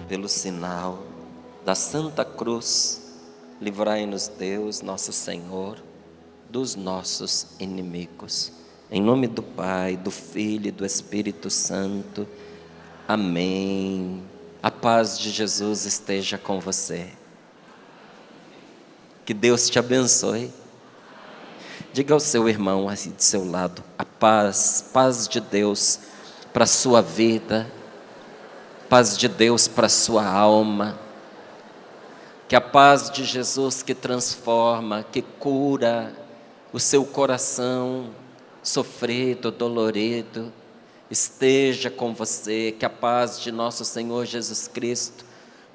pelo sinal da Santa Cruz, livrai-nos Deus, nosso Senhor, dos nossos inimigos. Em nome do Pai, do Filho e do Espírito Santo. Amém. A paz de Jesus esteja com você. Que Deus te abençoe. Diga ao seu irmão aí do seu lado, a paz de Deus para a sua vida, paz de Deus para a sua alma. Que a paz de Jesus que transforma, que cura o seu coração sofrido, dolorido, esteja com você. Que a paz de nosso Senhor Jesus Cristo,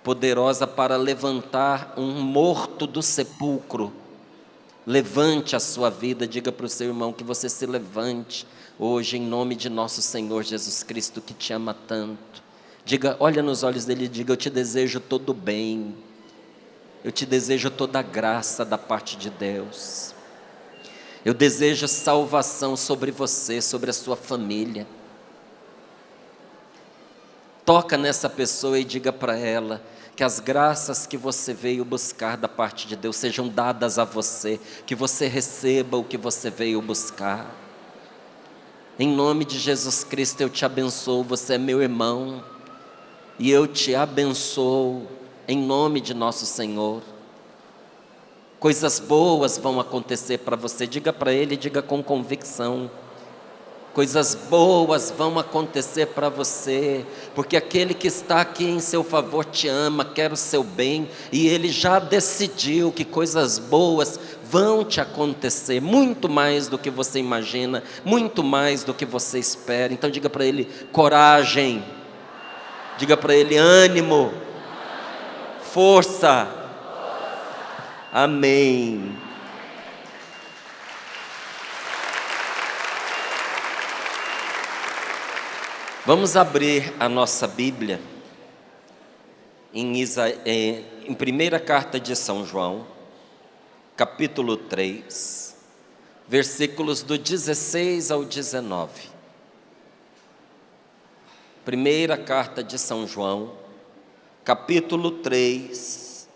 poderosa para levantar um morto do sepulcro, levante a sua vida. Diga para o seu irmão que você se levante hoje em nome de nosso Senhor Jesus Cristo, que te ama tanto. Diga, olha nos olhos dele e diga: eu te desejo todo bem, eu te desejo toda graça da parte de Deus. Eu desejo salvação sobre você, sobre a sua família. Toca nessa pessoa e diga para ela que as graças que você veio buscar da parte de Deus sejam dadas a você, que você receba o que você veio buscar. Em nome de Jesus Cristo eu te abençoo, você é meu irmão, e eu te abençoo em nome de nosso Senhor. Coisas boas vão acontecer para você, diga para ele, diga com convicção. Coisas boas vão acontecer para você, porque aquele que está aqui em seu favor te ama, quer o seu bem, e ele já decidiu que coisas boas vão te acontecer, muito mais do que você imagina, muito mais do que você espera. Então diga para ele, coragem, diga para ele, ânimo, força, amém. Vamos abrir a nossa Bíblia em primeira carta de São João, capítulo 3, versículos do 16 ao 19. Primeira carta de São João, capítulo 3,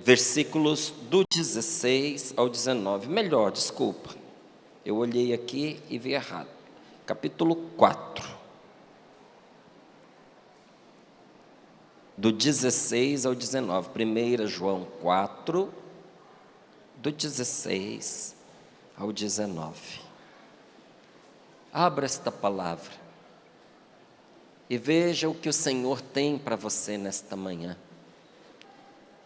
versículos do 16 ao 19. Melhor, desculpa, eu olhei aqui e vi errado. Capítulo 4, do 16 ao 19, 1 João 4, do 16 ao 19. Abra esta palavra e veja o que o Senhor tem para você nesta manhã.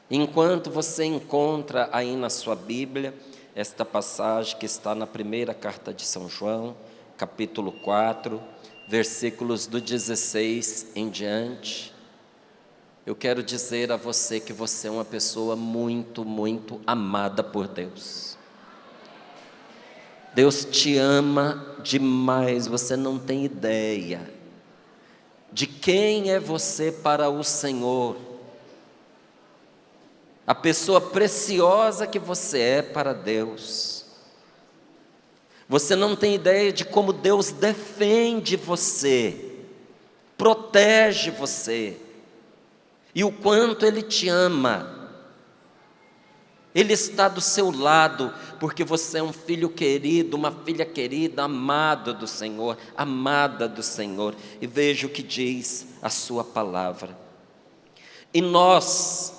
Enquanto você encontra aí na sua Bíblia esta passagem que está na primeira carta de São João, capítulo 4, versículos do 16 em diante, eu quero dizer a você que você é uma pessoa muito, muito amada por Deus. Deus te ama demais, você não tem ideia de quem é você para o Senhor, a pessoa preciosa que você é para Deus. Você não tem ideia de como Deus defende você, protege você, e o quanto Ele te ama. Ele está do seu lado, porque você é um filho querido, uma filha querida, amado do Senhor, amada do Senhor. E veja o que diz a sua palavra. E nós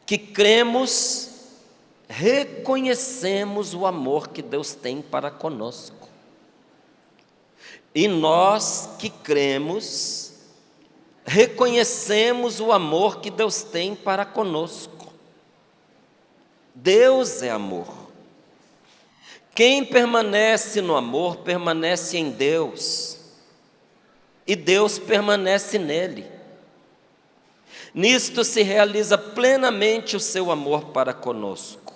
que cremos, reconhecemos o amor que Deus tem para conosco. E nós que cremos, reconhecemos o amor que Deus tem para conosco. Deus é amor. Quem permanece no amor, permanece em Deus, e Deus permanece nele. Nisto se realiza plenamente o seu amor para conosco,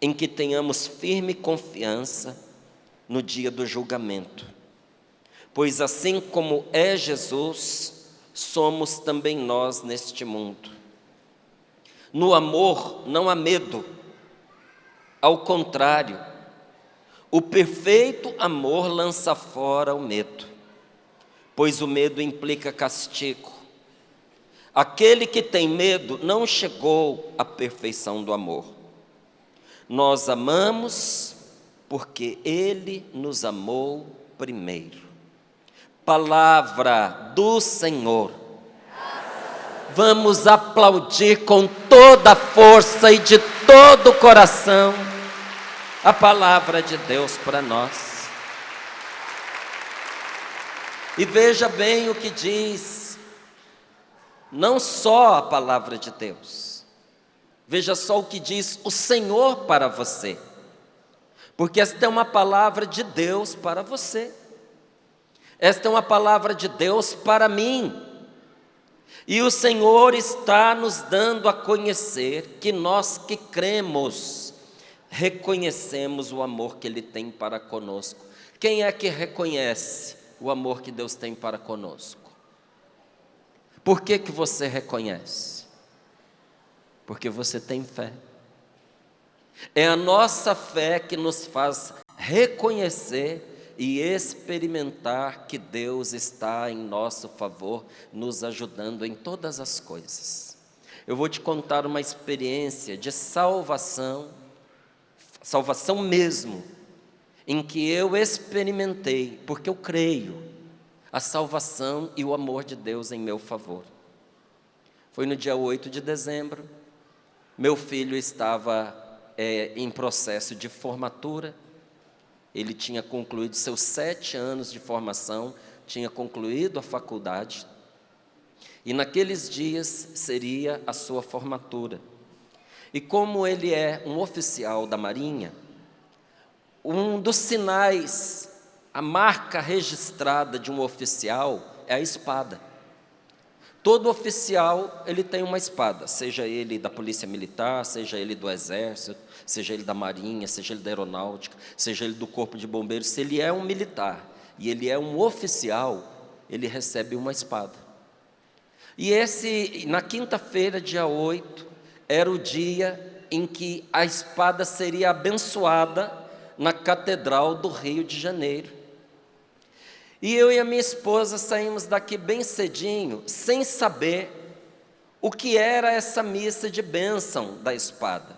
em que tenhamos firme confiança no dia do julgamento. Pois assim como é Jesus, somos também nós neste mundo. No amor não há medo, ao contrário, o perfeito amor lança fora o medo, pois o medo implica castigo, Aquele que tem medo não chegou à perfeição do amor. Nós amamos porque Ele nos amou primeiro. Palavra do Senhor. Vamos aplaudir com toda a força e de todo o coração a palavra de Deus para nós. E veja bem o que diz, não só a palavra de Deus, veja só o que diz o Senhor para você, porque esta é uma palavra de Deus para você, esta é uma palavra de Deus para mim, e o Senhor está nos dando a conhecer que nós que cremos, reconhecemos o amor que Ele tem para conosco. Quem é que reconhece o amor que Deus tem para conosco? Por que que você reconhece? Porque você tem fé. É a nossa fé que nos faz reconhecer e experimentar que Deus está em nosso favor, nos ajudando em todas as coisas. Eu vou te contar uma experiência de salvação mesmo, em que eu experimentei, porque eu creio, a salvação e o amor de Deus em meu favor. Foi no dia 8 de dezembro, meu filho estava em processo de formatura, ele tinha concluído seus 7 anos de formação, tinha concluído a faculdade, e naqueles dias seria a sua formatura. E como ele é um oficial da Marinha, um dos sinais, a marca registrada de um oficial é a espada. Todo oficial, ele tem uma espada, seja ele da Polícia Militar, seja ele do Exército, seja ele da Marinha, seja ele da Aeronáutica, seja ele do Corpo de Bombeiros. Se ele é um militar e ele é um oficial, ele recebe uma espada. E na quinta-feira, dia 8, era o dia em que a espada seria abençoada na Catedral do Rio de Janeiro. E eu e a minha esposa saímos daqui bem cedinho, sem saber o que era essa missa de bênção da espada.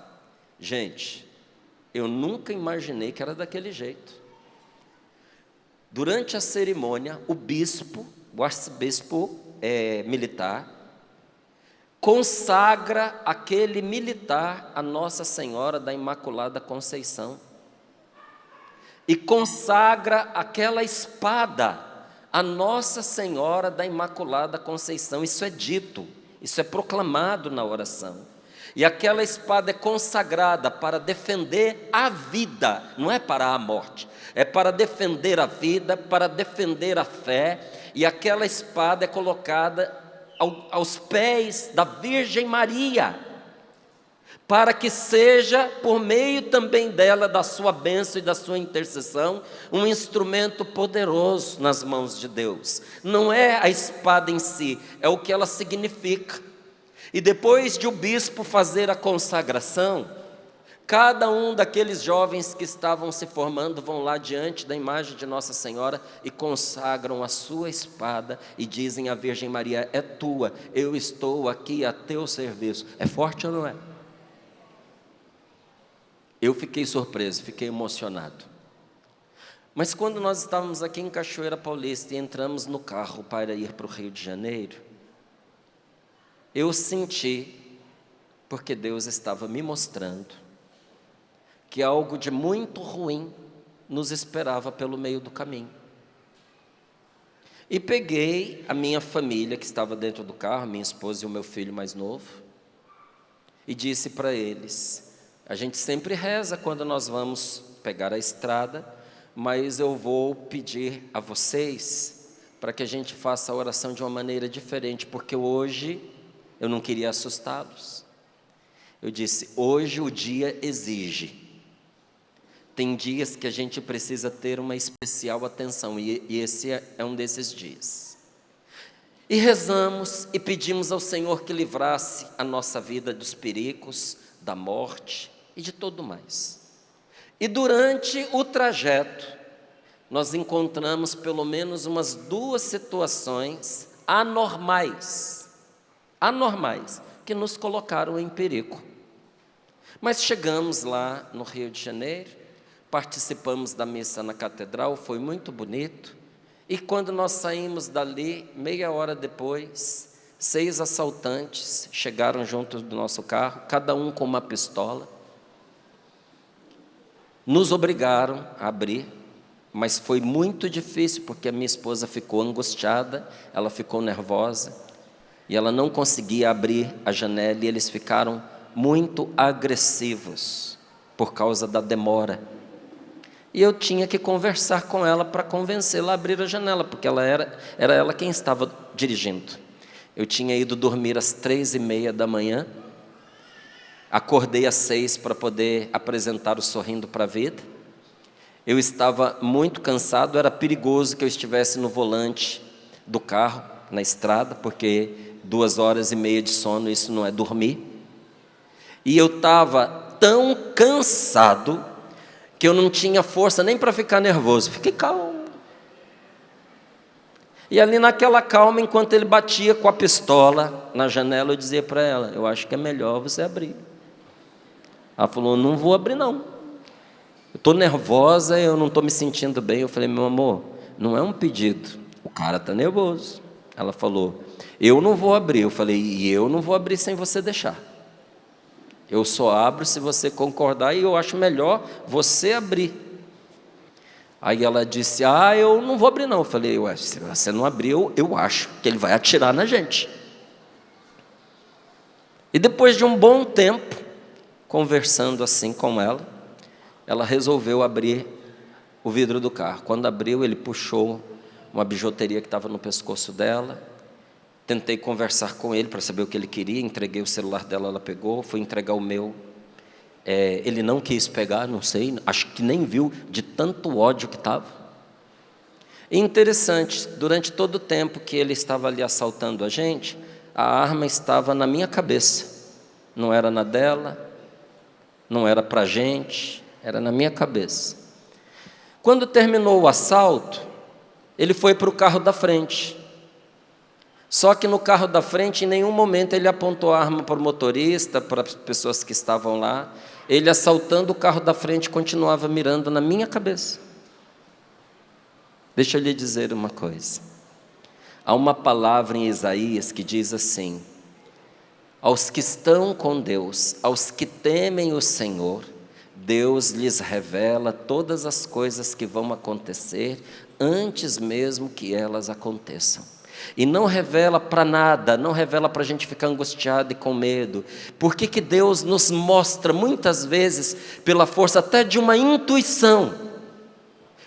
Gente, eu nunca imaginei que era daquele jeito. Durante a cerimônia, o arcebispo militar, consagra aquele militar a Nossa Senhora da Imaculada Conceição. E consagra aquela espada a Nossa Senhora da Imaculada Conceição. Isso é dito, isso é proclamado na oração. E aquela espada é consagrada para defender a vida, não é para a morte. É para defender a vida, para defender a fé. E aquela espada é colocada aos pés da Virgem Maria, para que seja, por meio também dela, da sua bênção e da sua intercessão, um instrumento poderoso nas mãos de Deus. Não é a espada em si, é o que ela significa. E depois de o bispo fazer a consagração, cada um daqueles jovens que estavam se formando vão lá diante da imagem de Nossa Senhora e consagram a sua espada e dizem à Virgem Maria: é tua, eu estou aqui a teu serviço. É forte ou não é? Eu fiquei surpreso, fiquei emocionado. Mas quando nós estávamos aqui em Cachoeira Paulista e entramos no carro para ir para o Rio de Janeiro, eu senti, porque Deus estava me mostrando, que algo de muito ruim nos esperava pelo meio do caminho. E peguei a minha família que estava dentro do carro, minha esposa e o meu filho mais novo, e disse para eles: a gente sempre reza quando nós vamos pegar a estrada, mas eu vou pedir a vocês para que a gente faça a oração de uma maneira diferente, porque hoje eu não queria assustá-los. Eu disse: hoje o dia exige. Tem dias que a gente precisa ter uma especial atenção, e esse é um desses dias. E rezamos e pedimos ao Senhor que livrasse a nossa vida dos perigos, da morte e de tudo mais. E durante o trajeto, nós encontramos pelo menos umas 2 situações anormais. anormais que nos colocaram em perigo. Mas chegamos lá no Rio de Janeiro, participamos da missa na catedral, foi muito bonito. E quando nós saímos dali, meia hora depois, 6 assaltantes chegaram junto do nosso carro, cada um com uma pistola. Nos obrigaram a abrir, mas foi muito difícil, porque a minha esposa ficou angustiada, ela ficou nervosa, e ela não conseguia abrir a janela, e eles ficaram muito agressivos, por causa da demora. E eu tinha que conversar com ela para convencê-la a abrir a janela, porque era ela quem estava dirigindo. Eu tinha ido dormir às 3h30 da manhã, acordei às 6 para poder apresentar o Sorrindo para a Vida. Eu estava muito cansado, era perigoso que eu estivesse no volante do carro, na estrada, porque 2h30 de sono, isso não é dormir. E eu estava tão cansado que eu não tinha força nem para ficar nervoso. Fiquei calmo. E ali naquela calma, enquanto ele batia com a pistola na janela, eu dizia para ela: eu acho que é melhor você abrir. Ela falou: não vou abrir não. Eu estou nervosa, eu não estou me sentindo bem. Eu falei: meu amor, não é um pedido, o cara está nervoso. Ela falou: eu não vou abrir. Eu falei: e eu não vou abrir sem você deixar. Eu só abro se você concordar, e eu acho melhor você abrir. Aí ela disse: eu não vou abrir não. Eu falei: se você não abrir, eu acho que ele vai atirar na gente. E depois de um bom tempo, conversando assim com ela resolveu abrir o vidro do carro. Quando abriu, ele puxou uma bijuteria que estava no pescoço dela. Tentei conversar com ele para saber o que ele queria, entreguei o celular dela, ela pegou, fui entregar o meu. Ele não quis pegar, não sei, acho que nem viu de tanto ódio que estava. E interessante, durante todo o tempo que ele estava ali assaltando a gente, a arma estava na minha cabeça, não era na dela, não era para a gente, era na minha cabeça. Quando terminou o assalto, ele foi para o carro da frente. Só que no carro da frente, em nenhum momento ele apontou a arma para o motorista, para as pessoas que estavam lá. Ele, assaltando o carro da frente, continuava mirando na minha cabeça. Deixa eu lhe dizer uma coisa. Há uma palavra em Isaías que diz assim: aos que estão com Deus, aos que temem o Senhor, Deus lhes revela todas as coisas que vão acontecer antes mesmo que elas aconteçam. E não revela para nada, não revela para a gente ficar angustiado e com medo. Por que Deus nos mostra muitas vezes pela força até de uma intuição?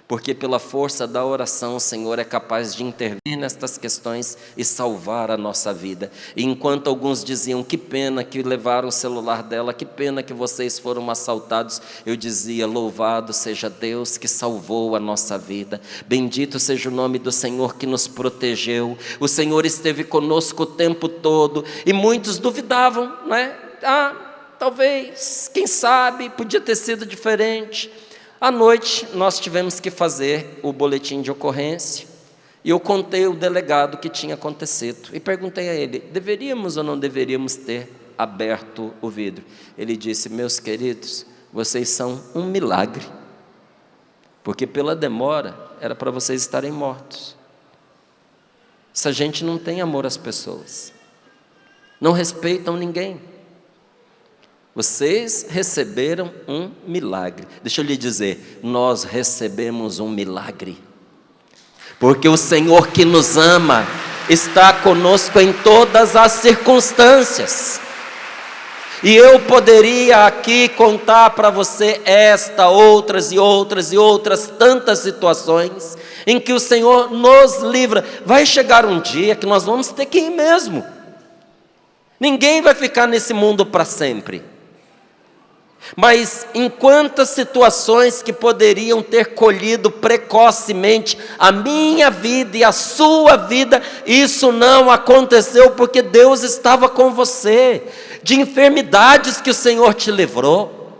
Porque pela força da oração o Senhor é capaz de intervir nestas questões e salvar a nossa vida. E enquanto alguns diziam: que pena que levaram o celular dela, que pena que vocês foram assaltados, eu dizia: louvado seja Deus que salvou a nossa vida. Bendito seja o nome do Senhor que nos protegeu. O Senhor esteve conosco o tempo todo. E muitos duvidavam, não é? Talvez, quem sabe, podia ter sido diferente. À noite, nós tivemos que fazer o boletim de ocorrência, e eu contei o delegado que tinha acontecido, e perguntei a ele: deveríamos ou não deveríamos ter aberto o vidro? Ele disse: meus queridos, vocês são um milagre, porque pela demora, era para vocês estarem mortos. Essa gente não tem amor às pessoas, não respeitam ninguém. Vocês receberam um milagre. Deixa eu lhe dizer, nós recebemos um milagre, porque o Senhor que nos ama está conosco em todas as circunstâncias. E eu poderia aqui contar para você esta, outras e outras e outras tantas situações em que o Senhor nos livra. Vai chegar um dia que nós vamos ter que ir mesmo. Ninguém vai ficar nesse mundo para sempre. Mas em quantas situações que poderiam ter colhido precocemente a minha vida e a sua vida, isso não aconteceu porque Deus estava com você. De enfermidades que o Senhor te livrou,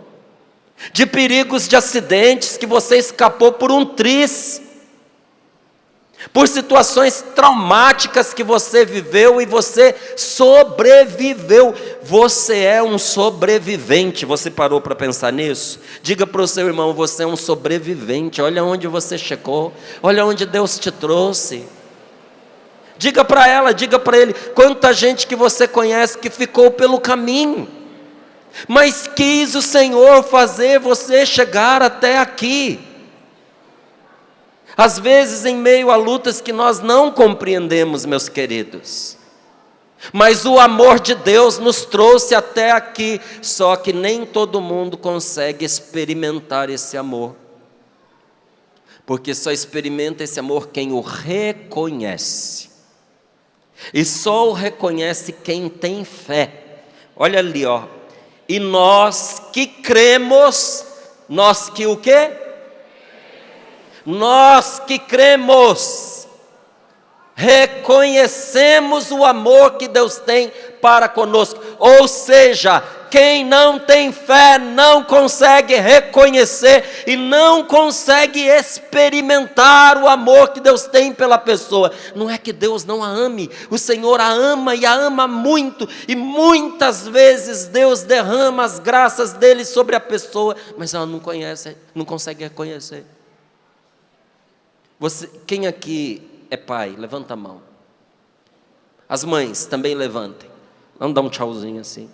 de perigos de acidentes que você escapou por um triz. por situações traumáticas que você viveu e você sobreviveu. Você é um sobrevivente. Você parou para pensar nisso? Diga para o seu irmão: você é um sobrevivente. Olha onde você chegou, olha onde Deus te trouxe. Diga para ela, diga para ele: quanta gente que você conhece que ficou pelo caminho, mas quis o Senhor fazer você chegar até aqui. Às vezes em meio a lutas que nós não compreendemos, meus queridos, mas o amor de Deus nos trouxe até aqui. Só que nem todo mundo consegue experimentar esse amor, porque só experimenta esse amor quem o reconhece, e só o reconhece quem tem fé. Olha ali, ó. E nós que cremos, nós que o quê? Nós que cremos, reconhecemos o amor que Deus tem para conosco. Ou seja, quem não tem fé não consegue reconhecer e não consegue experimentar o amor que Deus tem pela pessoa. Não é que Deus não a ame, o Senhor a ama e a ama muito, e muitas vezes Deus derrama as graças dele sobre a pessoa, mas ela não conhece, não consegue reconhecer. Quem aqui é pai? Levanta a mão. As mães também levantem. Vamos dar um tchauzinho assim.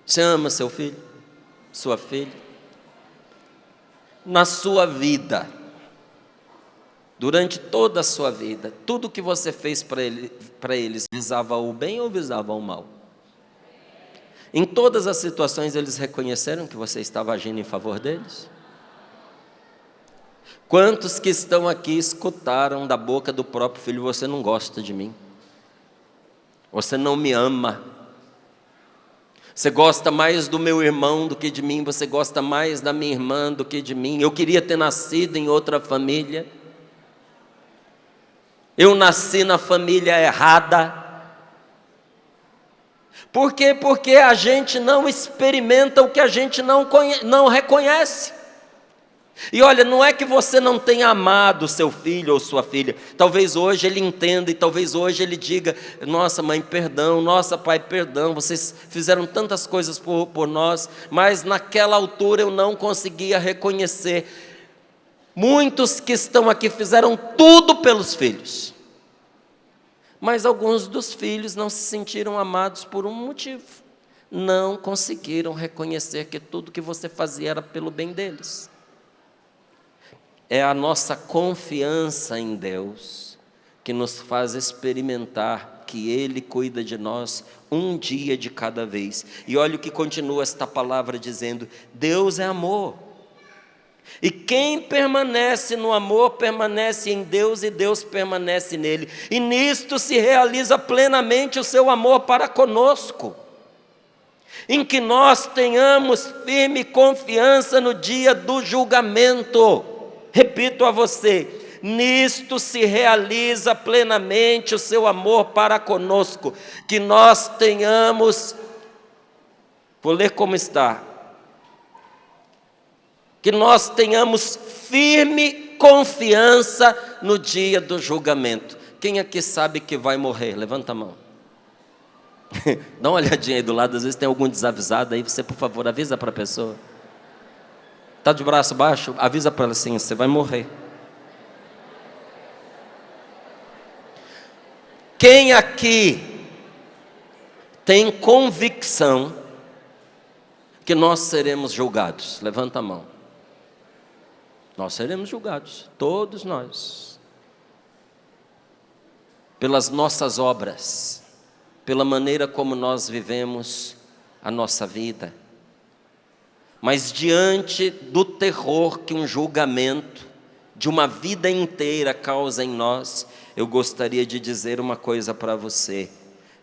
Você ama seu filho? Sua filha? Na sua vida, durante toda a sua vida, tudo que você fez para eles visava o bem ou visava o mal? Em todas as situações eles reconheceram que você estava agindo em favor deles? Quantos que estão aqui escutaram da boca do próprio filho: você não gosta de mim, você não me ama, você gosta mais do meu irmão do que de mim, você gosta mais da minha irmã do que de mim, eu queria ter nascido em outra família, eu nasci na família errada. Por quê? Porque a gente não experimenta o que a gente não reconhece. E olha, não é que você não tenha amado seu filho ou sua filha. Talvez hoje ele entenda e talvez hoje ele diga: nossa mãe, perdão, nossa pai, perdão, vocês fizeram tantas coisas por nós, mas naquela altura eu não conseguia reconhecer. Muitos que estão aqui fizeram tudo pelos filhos, mas alguns dos filhos não se sentiram amados por um motivo: não conseguiram reconhecer que tudo que você fazia era pelo bem deles. É a nossa confiança em Deus que nos faz experimentar que Ele cuida de nós um dia de cada vez. E olha o que continua esta palavra dizendo: Deus é amor. E quem permanece no amor, permanece em Deus e Deus permanece nele. E nisto se realiza plenamente o seu amor para conosco, em que nós tenhamos firme confiança no dia do julgamento. Repito a você: nisto se realiza plenamente o seu amor para conosco, que nós tenhamos, vou ler como está, que nós tenhamos firme confiança no dia do julgamento. Quem aqui sabe que vai morrer? Levanta a mão. Dá uma olhadinha aí do lado, às vezes tem algum desavisado aí, você por favor avisa para a pessoa. Está de braço baixo? Avisa para ela assim: você vai morrer. Quem aqui tem convicção que nós seremos julgados? Levanta a mão. Nós seremos julgados, todos nós, pelas nossas obras, pela maneira como nós vivemos a nossa vida. Mas diante do terror que um julgamento de uma vida inteira causa em nós, eu gostaria de dizer uma coisa para você: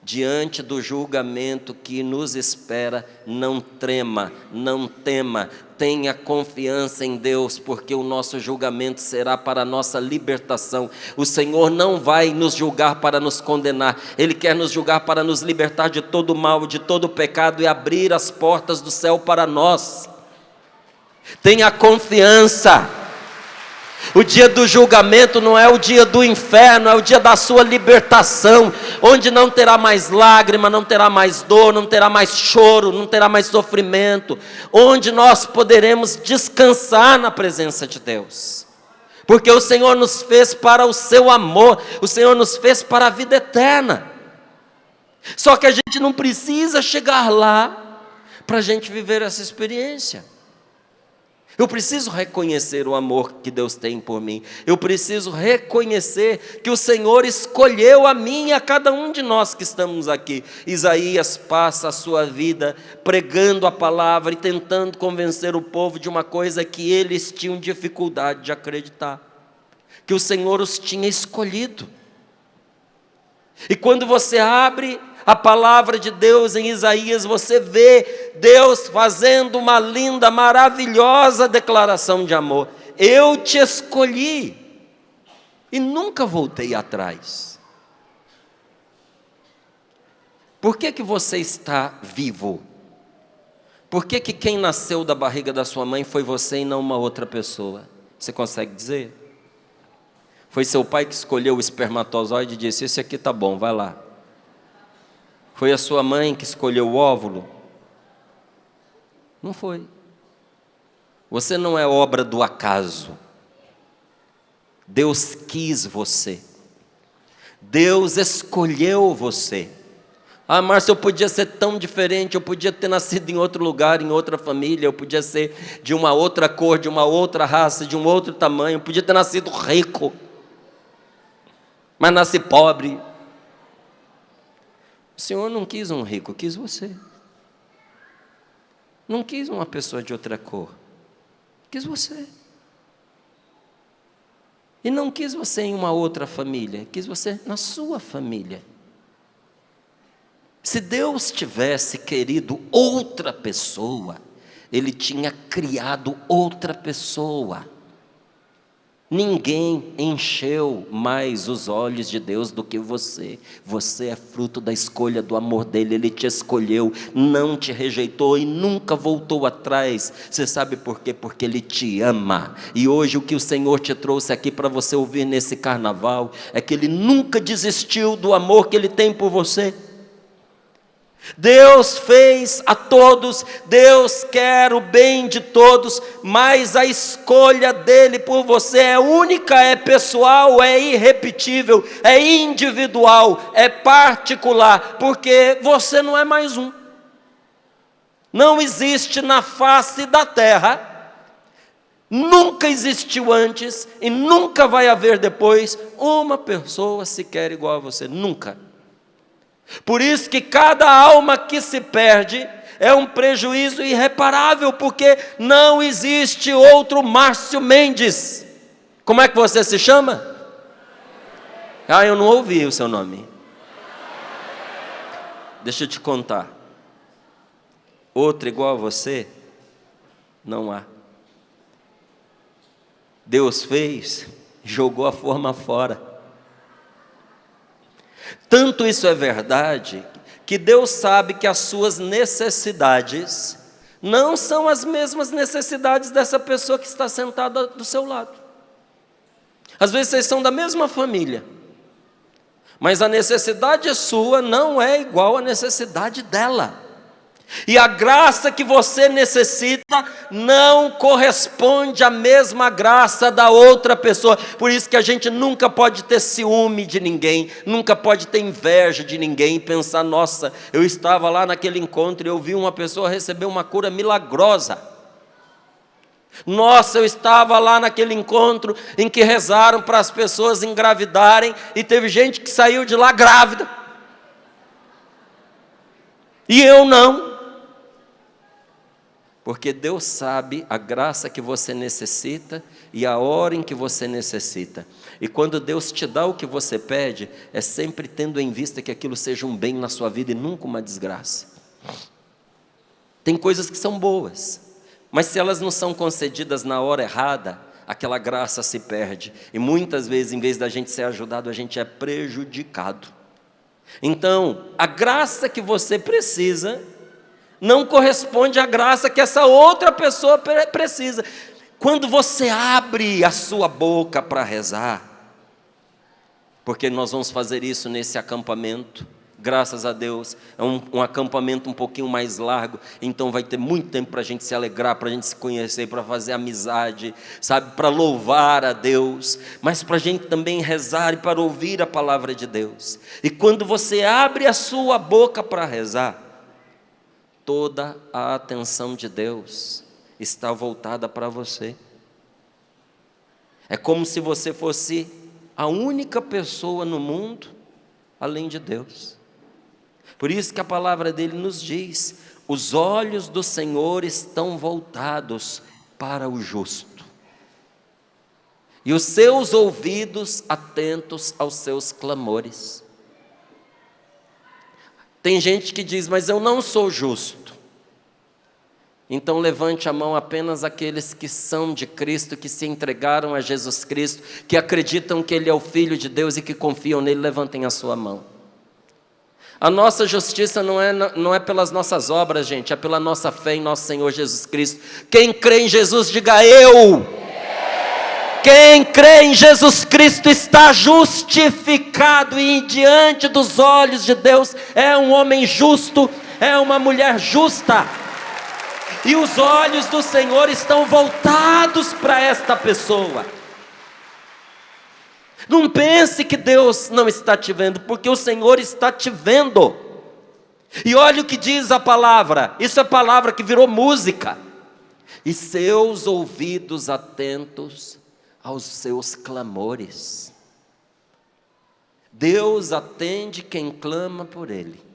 diante do julgamento que nos espera, não trema, não tema, tenha confiança em Deus, porque o nosso julgamento será para a nossa libertação. O Senhor não vai nos julgar para nos condenar, Ele quer nos julgar para nos libertar de todo mal, de todo pecado e abrir as portas do céu para nós. Tenha confiança. O dia do julgamento não é o dia do inferno, é o dia da sua libertação, onde não terá mais lágrima, não terá mais dor, não terá mais choro, não terá mais sofrimento, onde nós poderemos descansar na presença de Deus, porque o Senhor nos fez para o seu amor, o Senhor nos fez para a vida eterna. Só que a gente não precisa chegar lá para a gente viver essa experiência. Eu preciso reconhecer o amor que Deus tem por mim. Eu preciso reconhecer que o Senhor escolheu a mim e a cada um de nós que estamos aqui. Isaías passa a sua vida pregando a palavra e tentando convencer o povo de uma coisa que eles tinham dificuldade de acreditar: que o Senhor os tinha escolhido. E quando você abre a palavra de Deus em Isaías, você vê Deus fazendo uma linda, maravilhosa declaração de amor: eu te escolhi e nunca voltei atrás. Por que você está vivo? Por que quem nasceu da barriga da sua mãe foi você e não uma outra pessoa? Você consegue dizer? Foi seu pai que escolheu o espermatozoide e disse: esse aqui tá bom, vai lá. Foi a sua mãe que escolheu o óvulo? Não foi. Você não é obra do acaso. Deus quis você. Deus escolheu você. Ah, Márcio, eu podia ser tão diferente, eu podia ter nascido em outro lugar, em outra família, eu podia ser de uma outra cor, de uma outra raça, de um outro tamanho, eu podia ter nascido rico, mas nasci pobre. O Senhor não quis um rico, quis você. Não quis uma pessoa de outra cor, quis você. E não quis você em uma outra família, quis você na sua família. Se Deus tivesse querido outra pessoa, Ele tinha criado outra pessoa. Ninguém encheu mais os olhos de Deus do que você. Você é fruto da escolha do amor dEle. Ele te escolheu, não te rejeitou e nunca voltou atrás. Você sabe por quê? Porque Ele te ama. E hoje o que o Senhor te trouxe aqui para você ouvir nesse carnaval é que Ele nunca desistiu do amor que Ele tem por você. Deus fez a todos, Deus quer o bem de todos, mas a escolha dEle por você é única, é pessoal, é irrepetível, é individual, é particular, porque você não é mais um. Não existe na face da terra, nunca existiu antes e nunca vai haver depois uma pessoa sequer igual a você, nunca. Por isso que cada alma que se perde é um prejuízo irreparável, porque não existe outro Márcio Mendes. Como é que você se chama? Ah, eu não ouvi o seu nome. Deixa eu te contar. Outro igual a você, não há. Deus fez, jogou a forma fora. Tanto isso é verdade, que Deus sabe que as suas necessidades não são as mesmas necessidades dessa pessoa que está sentada do seu lado. Às vezes vocês são da mesma família, mas a necessidade sua não é igual à necessidade dela. E a graça que você necessita não corresponde à mesma graça da outra pessoa. Por isso que a gente nunca pode ter ciúme de ninguém, nunca pode ter inveja de ninguém e pensar: nossa, eu estava lá naquele encontro e eu vi uma pessoa receber uma cura milagrosa. Nossa, eu estava lá naquele encontro em que rezaram para as pessoas engravidarem e teve gente que saiu de lá grávida. E eu não. Porque Deus sabe a graça que você necessita e a hora em que você necessita. E quando Deus te dá o que você pede, é sempre tendo em vista que aquilo seja um bem na sua vida e nunca uma desgraça. Tem coisas que são boas, mas se elas não são concedidas na hora errada, aquela graça se perde. E muitas vezes, em vez da gente ser ajudado, a gente é prejudicado. Então, a graça que você precisa não corresponde à graça que essa outra pessoa precisa. Quando você abre a sua boca para rezar, porque nós vamos fazer isso nesse acampamento, graças a Deus, é um acampamento um pouquinho mais largo, então vai ter muito tempo para a gente se alegrar, para a gente se conhecer, para fazer amizade, sabe, para louvar a Deus, mas para a gente também rezar e para ouvir a palavra de Deus. E quando você abre a sua boca para rezar, toda a atenção de Deus está voltada para você. É como se você fosse a única pessoa no mundo além de Deus. Por isso que a palavra dele nos diz: os olhos do Senhor estão voltados para o justo, e os seus ouvidos atentos aos seus clamores. Tem gente que diz: mas eu não sou justo. Então levante a mão apenas aqueles que são de Cristo, que se entregaram a Jesus Cristo, que acreditam que Ele é o Filho de Deus e que confiam nele. Levantem a sua mão. A nossa justiça não é pelas nossas obras, gente, é pela nossa fé em nosso Senhor Jesus Cristo. Quem crê em Jesus, diga eu. Quem crê em Jesus Cristo está justificado, e diante dos olhos de Deus é um homem justo, é uma mulher justa. E os olhos do Senhor estão voltados para esta pessoa. Não pense que Deus não está te vendo, porque o Senhor está te vendo. E olha o que diz a palavra, isso é palavra que virou música. E seus ouvidos atentos aos seus clamores. Deus atende quem clama por Ele.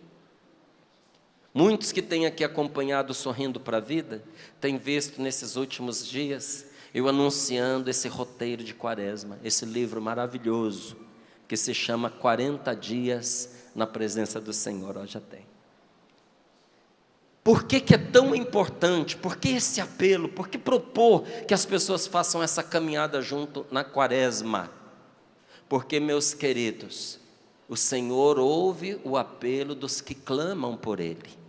Muitos que têm aqui acompanhado Sorrindo para a Vida, têm visto nesses últimos dias eu anunciando esse roteiro de Quaresma, esse livro maravilhoso, que se chama 40 Dias na Presença do Senhor. Ó, já tem. Por que é tão importante? Por que esse apelo? Por que propor que as pessoas façam essa caminhada junto na Quaresma? Porque, meus queridos, o Senhor ouve o apelo dos que clamam por Ele.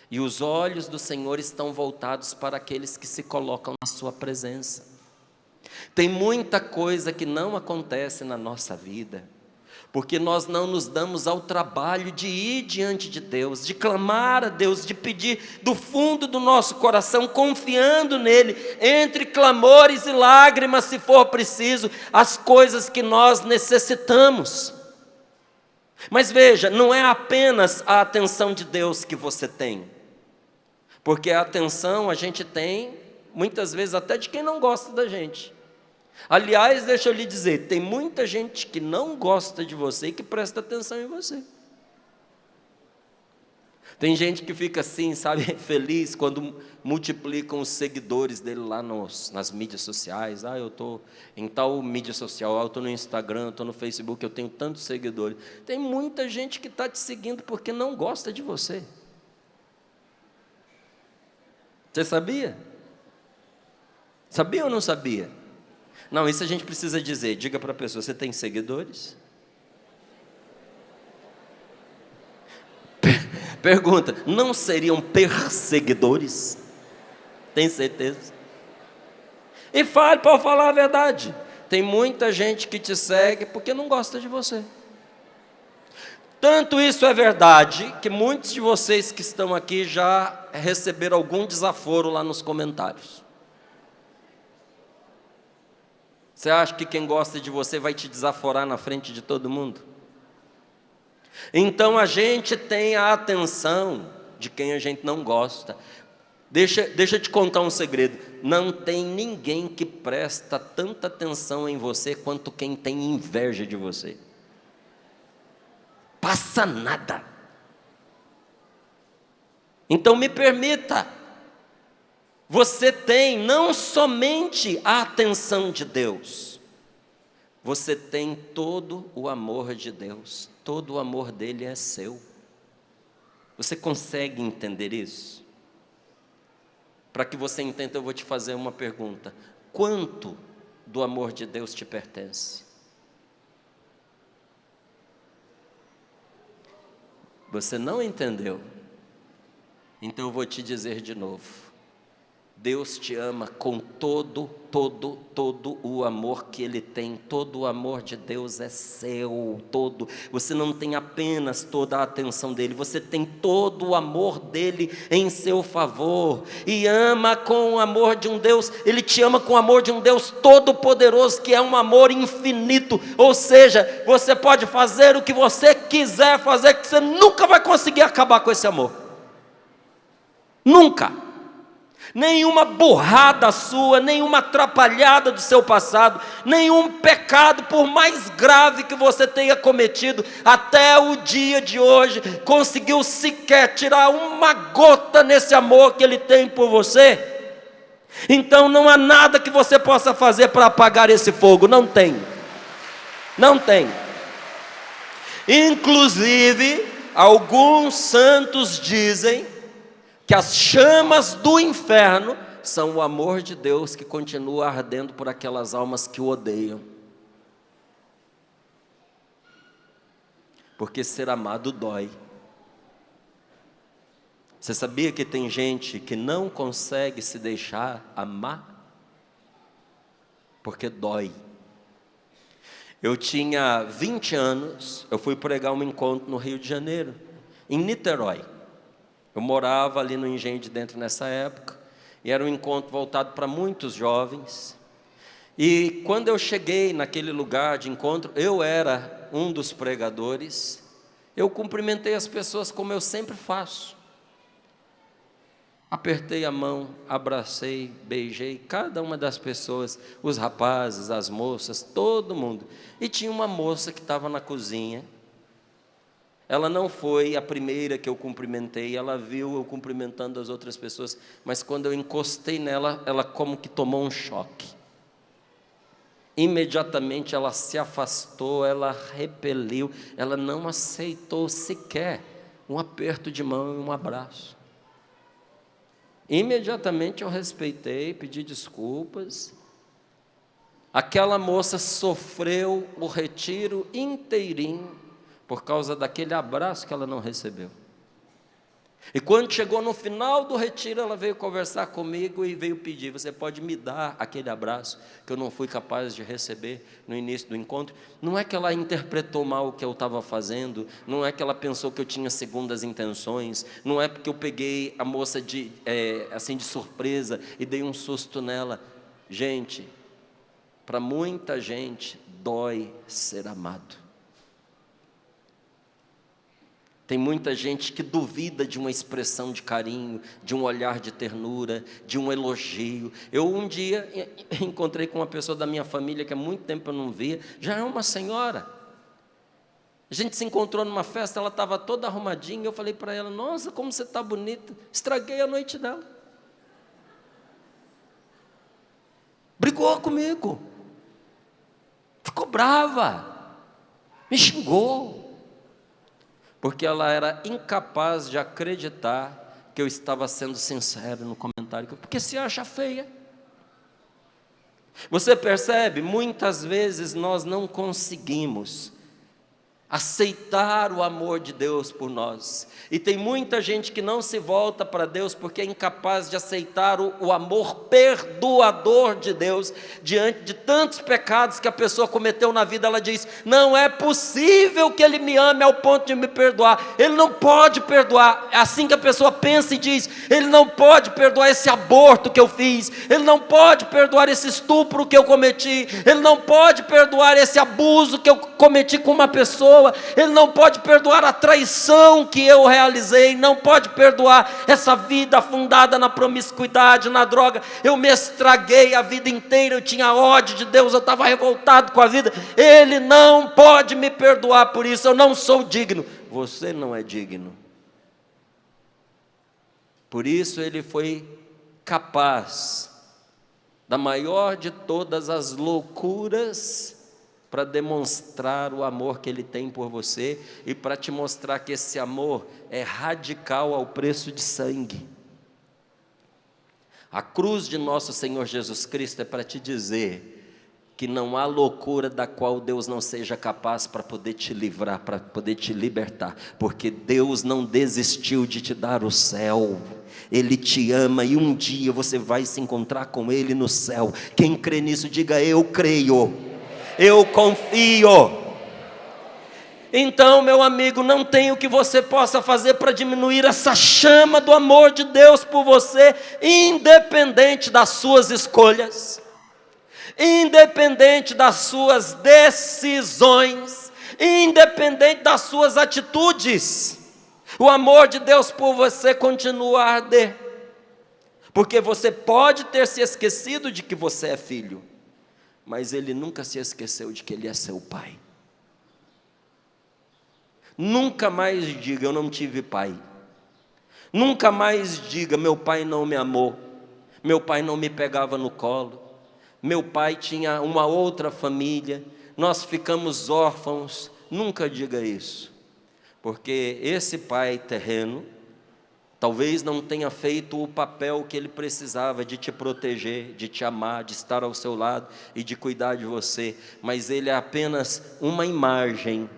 E os olhos do Senhor estão voltados para aqueles que se colocam na sua presença. Tem muita coisa que não acontece na nossa vida, porque nós não nos damos ao trabalho de ir diante de Deus, de clamar a Deus, de pedir do fundo do nosso coração, confiando nele, entre clamores e lágrimas, se for preciso, as coisas que nós necessitamos. Mas veja, não é apenas a atenção de Deus que você tem, porque a atenção a gente tem, muitas vezes até de quem não gosta da gente. Aliás, deixa eu lhe dizer, tem muita gente que não gosta de você e que presta atenção em você. Tem gente que fica assim, sabe, feliz quando multiplicam os seguidores dele lá nas mídias sociais. Ah, eu estou em tal mídia social, eu estou no Instagram, eu estou no Facebook, eu tenho tantos seguidores. Tem muita gente que está te seguindo porque não gosta de você. Você sabia? Sabia ou não sabia? Não, isso a gente precisa dizer. Diga para a pessoa: você tem seguidores? Pergunta: não seriam perseguidores? Tem certeza? E fale, pode falar a verdade. Tem muita gente que te segue porque não gosta de você. Tanto isso é verdade, que muitos de vocês que estão aqui já receberam algum desaforo lá nos comentários. Você acha que quem gosta de você vai te desaforar na frente de todo mundo? Então a gente tem a atenção de quem a gente não gosta. Deixa eu te contar um segredo. Não tem ninguém que presta tanta atenção em você quanto quem tem inveja de você. Passa nada. Então me permita, você tem não somente a atenção de Deus, você tem todo o amor de Deus, todo o amor dele é seu. Você consegue entender isso? Para que você entenda, eu vou te fazer uma pergunta: quanto do amor de Deus te pertence? Você não entendeu? Então eu vou te dizer de novo. Deus te ama com todo o amor que Ele tem. Todo o amor de Deus é seu, todo. Você não tem apenas toda a atenção dEle, você tem todo o amor dEle em seu favor. E ama com o amor de um Deus, Ele te ama com o amor de um Deus todo-poderoso, que é um amor infinito. Ou seja, você pode fazer o que você quiser fazer, que você nunca vai conseguir acabar com esse amor. Nunca. Nenhuma burrada sua, nenhuma atrapalhada do seu passado, nenhum pecado, por mais grave que você tenha cometido, até o dia de hoje, conseguiu sequer tirar uma gota nesse amor que Ele tem por você. Então não há nada que você possa fazer para apagar esse fogo, não tem. Não tem. Inclusive, alguns santos dizem que as chamas do inferno são o amor de Deus que continua ardendo por aquelas almas que o odeiam. Porque ser amado dói. Você sabia que tem gente que não consegue se deixar amar? Porque dói. Eu tinha 20 anos, eu fui pregar um encontro no Rio de Janeiro, em Niterói. Eu morava ali no Engenho de Dentro nessa época, e era um encontro voltado para muitos jovens. E quando eu cheguei naquele lugar de encontro, eu era um dos pregadores, eu cumprimentei as pessoas como eu sempre faço. Apertei a mão, abracei, beijei cada uma das pessoas, os rapazes, as moças, todo mundo. E tinha uma moça que estava na cozinha. Ela não foi a primeira que eu cumprimentei, ela viu eu cumprimentando as outras pessoas, mas quando eu encostei nela, ela como que tomou um choque. Imediatamente ela se afastou, ela repeliu, ela não aceitou sequer um aperto de mão e um abraço. Imediatamente eu respeitei, pedi desculpas. Aquela moça sofreu o retiro inteirinho, por causa daquele abraço que ela não recebeu. E quando chegou no final do retiro, ela veio conversar comigo e veio pedir: você pode me dar aquele abraço que eu não fui capaz de receber no início do encontro? Não é que ela interpretou mal o que eu estava fazendo, não é que ela pensou que eu tinha segundas intenções, não é porque eu peguei a moça assim de surpresa e dei um susto nela. Gente, para muita gente dói ser amado. Tem muita gente que duvida de uma expressão de carinho, de um olhar de ternura, de um elogio. Eu um dia encontrei com uma pessoa da minha família que há muito tempo eu não via, já é uma senhora. A gente se encontrou numa festa, ela estava toda arrumadinha, eu falei para ela: nossa, como você está bonita. Estraguei a noite dela. Brigou comigo, ficou brava, me xingou. Porque ela era incapaz de acreditar que eu estava sendo sincero no comentário, porque se acha feia. Você percebe? Muitas vezes nós não conseguimos aceitar o amor de Deus por nós, e tem muita gente que não se volta para Deus porque é incapaz de aceitar o amor perdoador de Deus, diante de tantos pecados que a pessoa cometeu na vida. Ela diz: não é possível que Ele me ame ao ponto de me perdoar, Ele não pode perdoar. É assim que a pessoa pensa e diz: Ele não pode perdoar esse aborto que eu fiz, Ele não pode perdoar esse estupro que eu cometi, Ele não pode perdoar esse abuso que eu cometi com uma pessoa, Ele não pode perdoar a traição que eu realizei, não pode perdoar essa vida afundada na promiscuidade, na droga. Eu me estraguei a vida inteira, eu tinha ódio de Deus, eu estava revoltado com a vida. Ele não pode me perdoar por isso, eu não sou digno. Você não é digno. Por isso Ele foi capaz da maior de todas as loucuras para demonstrar o amor que Ele tem por você e para te mostrar que esse amor é radical ao preço de sangue. A cruz de nosso Senhor Jesus Cristo é para te dizer que não há loucura da qual Deus não seja capaz para poder te livrar, para poder te libertar, porque Deus não desistiu de te dar o céu. Ele te ama e um dia você vai se encontrar com Ele no céu. Quem crê nisso, diga: eu creio, eu confio. Então, meu amigo, não tem o que você possa fazer para diminuir essa chama do amor de Deus por você, independente das suas escolhas, independente das suas decisões, independente das suas atitudes. O amor de Deus por você continua a arder, porque você pode ter se esquecido de que você é filho, mas Ele nunca se esqueceu de que Ele é seu pai. Nunca mais diga: eu não tive pai. Nunca mais diga: meu pai não me amou, meu pai não me pegava no colo, meu pai tinha uma outra família, nós ficamos órfãos. Nunca diga isso, porque esse pai terreno talvez não tenha feito o papel que ele precisava de te proteger, de te amar, de estar ao seu lado e de cuidar de você, mas ele é apenas uma imagem,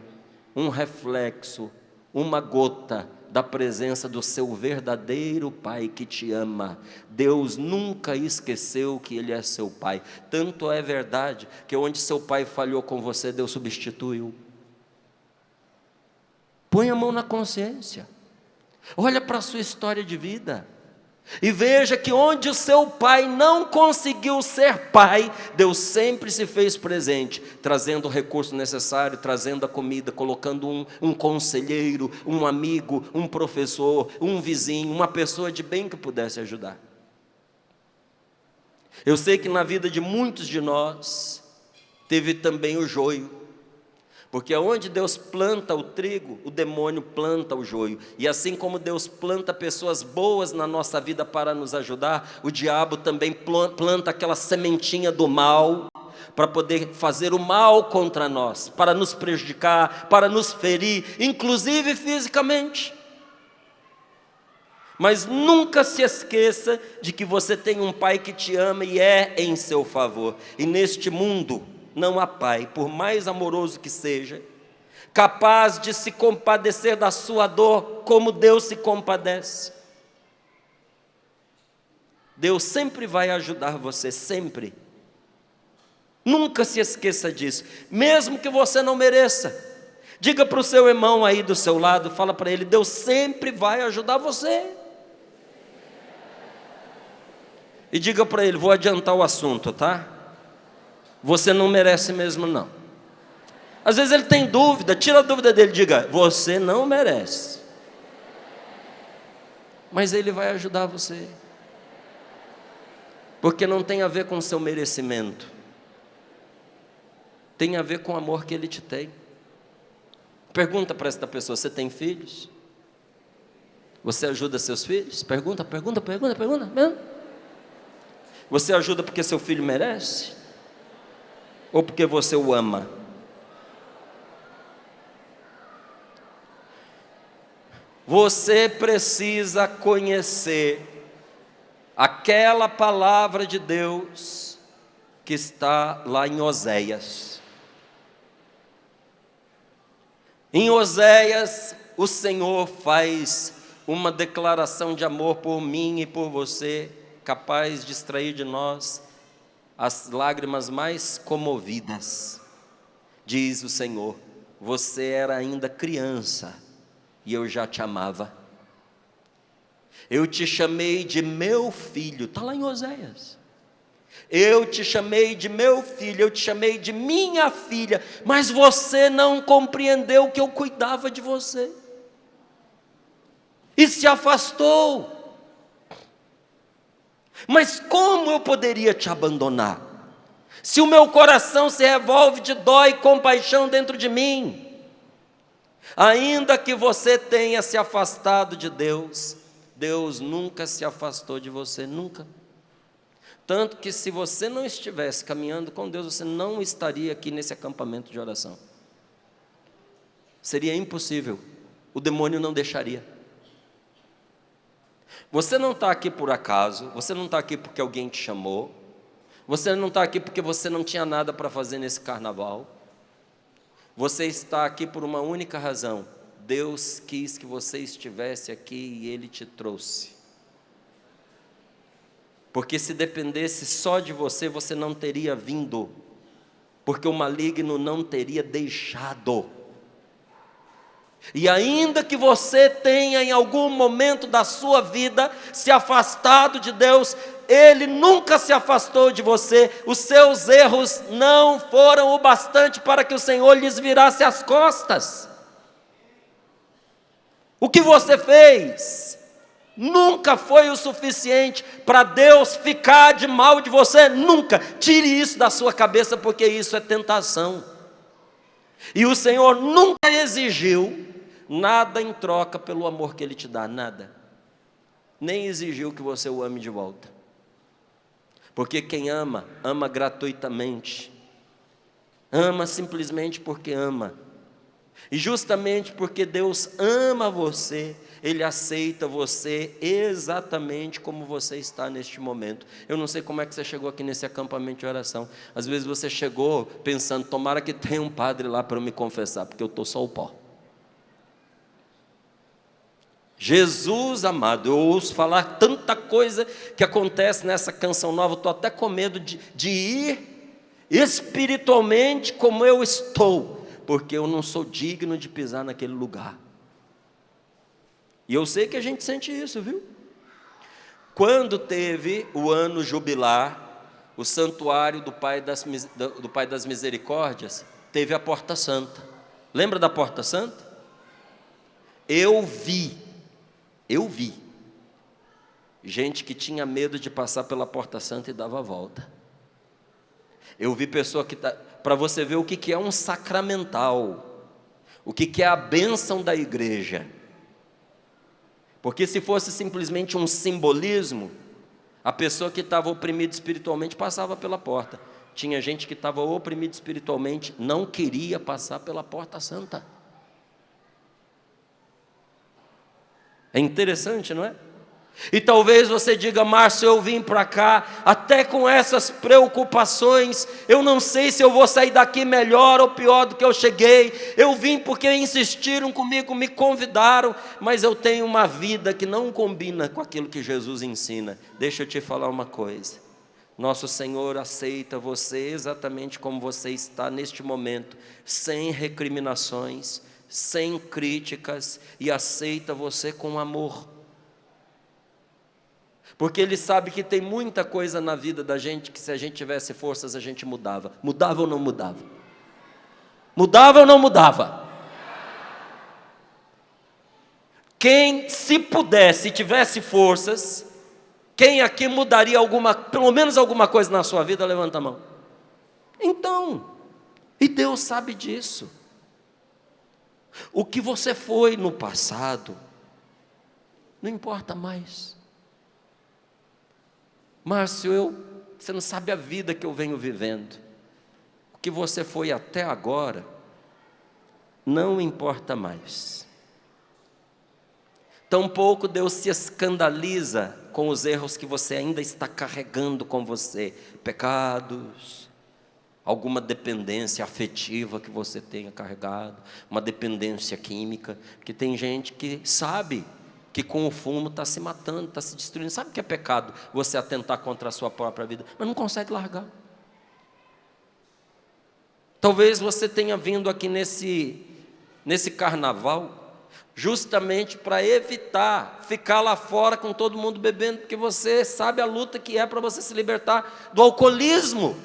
um reflexo, uma gota da presença do seu verdadeiro Pai que te ama. Deus nunca esqueceu que Ele é seu Pai. Tanto é verdade que onde seu pai falhou com você, Deus substituiu. Põe a mão na consciência, olha para a sua história de vida e veja que onde o seu pai não conseguiu ser pai, Deus sempre se fez presente, trazendo o recurso necessário, trazendo a comida, colocando um conselheiro, um amigo, um professor, um vizinho, uma pessoa de bem que pudesse ajudar. Eu sei que na vida de muitos de nós teve também o joio, porque onde Deus planta o trigo, o demônio planta o joio. E assim como Deus planta pessoas boas na nossa vida para nos ajudar, o diabo também planta aquela sementinha do mal, para poder fazer o mal contra nós, para nos prejudicar, para nos ferir, inclusive fisicamente. Mas nunca se esqueça de que você tem um pai que te ama e é em seu favor. E neste mundo não há pai, por mais amoroso que seja, capaz de se compadecer da sua dor como Deus se compadece. Deus sempre vai ajudar você, sempre. Nunca se esqueça disso, mesmo que você não mereça. Diga para o seu irmão aí do seu lado, fala para ele: Deus sempre vai ajudar você. E diga para ele: vou adiantar o assunto, tá? Você não merece mesmo não. Às vezes ele tem dúvida, tira a dúvida dele, diga: você não merece. Mas Ele vai ajudar você, porque não tem a ver com o seu merecimento, tem a ver com o amor que Ele te tem. Pergunta para esta pessoa: você tem filhos? Você ajuda seus filhos? Pergunta. Você ajuda porque seu filho merece? Ou porque você o ama? Você precisa conhecer aquela palavra de Deus que está lá em Oséias. Em Oséias, o Senhor faz uma declaração de amor por mim e por você, capaz de extrair de nós as lágrimas mais comovidas. Diz o Senhor: você era ainda criança e eu já te amava. Eu te chamei de meu filho. Está lá em Oséias. Eu te chamei de meu filho, eu te chamei de minha filha, mas você não compreendeu que eu cuidava de você e se afastou. Mas como eu poderia te abandonar, se o meu coração se revolve de dó e compaixão dentro de mim? Ainda que você tenha se afastado de Deus, Deus nunca se afastou de você, nunca. Tanto que se você não estivesse caminhando com Deus, você não estaria aqui nesse acampamento de oração. Seria impossível, o demônio não deixaria. Você não está aqui por acaso, você não está aqui porque alguém te chamou, você não está aqui porque você não tinha nada para fazer nesse carnaval. Você está aqui por uma única razão: Deus quis que você estivesse aqui e Ele te trouxe. Porque se dependesse só de você, você não teria vindo, porque o maligno não teria deixado. E ainda que você tenha em algum momento da sua vida se afastado de Deus, Ele nunca se afastou de você. Os seus erros não foram o bastante para que o Senhor lhes virasse as costas. O que você fez nunca foi o suficiente para Deus ficar de mal de você, nunca. Tire isso da sua cabeça, porque isso é tentação. E o Senhor nunca exigiu nada em troca pelo amor que Ele te dá, nada. Nem exigiu que você o ame de volta. Porque quem ama, ama gratuitamente. Ama simplesmente porque ama. E justamente porque Deus ama você, Ele aceita você exatamente como você está neste momento. Eu não sei como é que você chegou aqui nesse acampamento de oração. Às vezes você chegou pensando, tomara que tenha um padre lá para eu me confessar, porque eu estou só o pó. Jesus amado, eu ouço falar tanta coisa que acontece nessa canção nova, estou até com medo de ir espiritualmente como eu estou, porque eu não sou digno de pisar naquele lugar. E eu sei que a gente sente isso, viu? Quando teve o ano jubilar, o santuário do Pai das Misericórdias, teve a Porta Santa. Lembra da Porta Santa? Eu vi gente que tinha medo de passar pela Porta Santa e dava a volta. Eu vi pessoa que para você ver o que é um sacramental, o que é a bênção da igreja. Porque se fosse simplesmente um simbolismo, a pessoa que estava oprimida espiritualmente passava pela porta. Tinha gente que estava oprimida espiritualmente, não queria passar pela Porta Santa. É interessante, não é? E talvez você diga, Márcio, eu vim para cá, até com essas preocupações, eu não sei se eu vou sair daqui melhor ou pior do que eu cheguei, eu vim porque insistiram comigo, me convidaram, mas eu tenho uma vida que não combina com aquilo que Jesus ensina. Deixa eu te falar uma coisa, nosso Senhor aceita você exatamente como você está neste momento, sem recriminações, sem críticas, e aceita você com amor. Porque Ele sabe que tem muita coisa na vida da gente que se a gente tivesse forças a gente mudava. Mudava ou não mudava? Mudava ou não mudava? Quem, se pudesse, tivesse forças, quem aqui mudaria pelo menos alguma coisa na sua vida? Levanta a mão. Então, e Deus sabe disso. O que você foi no passado, não importa mais. Márcio, você não sabe a vida que eu venho vivendo. O que você foi até agora, não importa mais. Tampouco Deus se escandaliza com os erros que você ainda está carregando com você. Pecados, alguma dependência afetiva que você tenha carregado, uma dependência química, porque tem gente que sabe que com o fumo está se matando, está se destruindo. Sabe o que é pecado? Você atentar contra a sua própria vida, mas não consegue largar. Talvez você tenha vindo aqui nesse carnaval, justamente para evitar ficar lá fora com todo mundo bebendo, porque você sabe a luta que é para você se libertar do alcoolismo.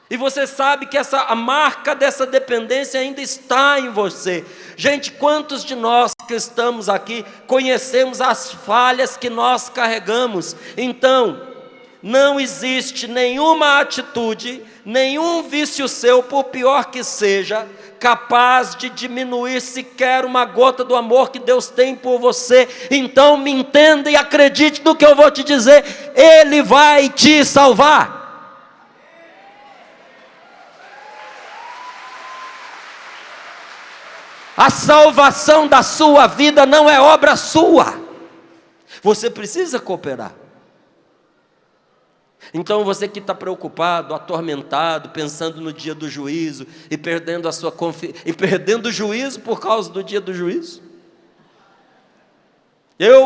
E você sabe que a marca dessa dependência ainda está em você. Gente, quantos de nós que estamos aqui conhecemos as falhas que nós carregamos? Então, não existe nenhuma atitude, nenhum vício seu, por pior que seja, capaz de diminuir sequer uma gota do amor que Deus tem por você. Então me entenda e acredite no que eu vou te dizer, Ele vai te salvar. A salvação da sua vida não é obra sua. Você precisa cooperar. Então você que está preocupado, atormentado, pensando no dia do juízo e perdendo a sua e perdendo o juízo por causa do dia do juízo.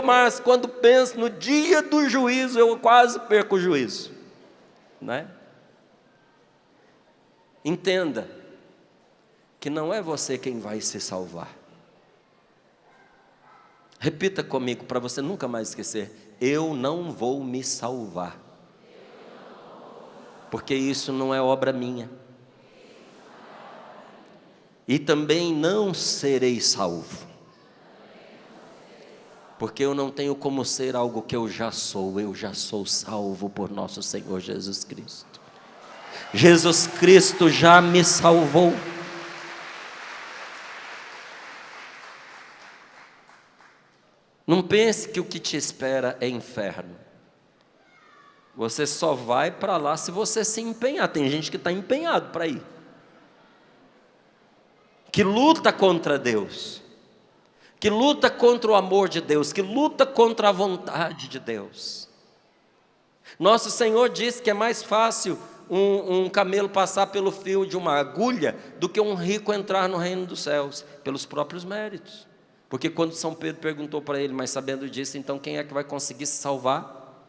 Mas quando penso no dia do juízo, eu quase perco o juízo, né? Entenda que não é você quem vai se salvar. Repita comigo para você nunca mais esquecer: eu não vou me salvar, porque isso não é obra minha, e também não serei salvo, porque eu não tenho como ser algo que eu já sou salvo por nosso Senhor Jesus Cristo. Jesus Cristo já me salvou. Não pense que o que te espera é inferno. Você só vai para lá se você se empenhar. Tem gente que está empenhado para ir, que luta contra Deus, que luta contra o amor de Deus, que luta contra a vontade de Deus. Nosso Senhor disse que é mais fácil um camelo passar pelo fio de uma agulha do que um rico entrar no reino dos céus, pelos próprios méritos. Porque quando São Pedro perguntou para ele, mas sabendo disso, então quem é que vai conseguir se salvar?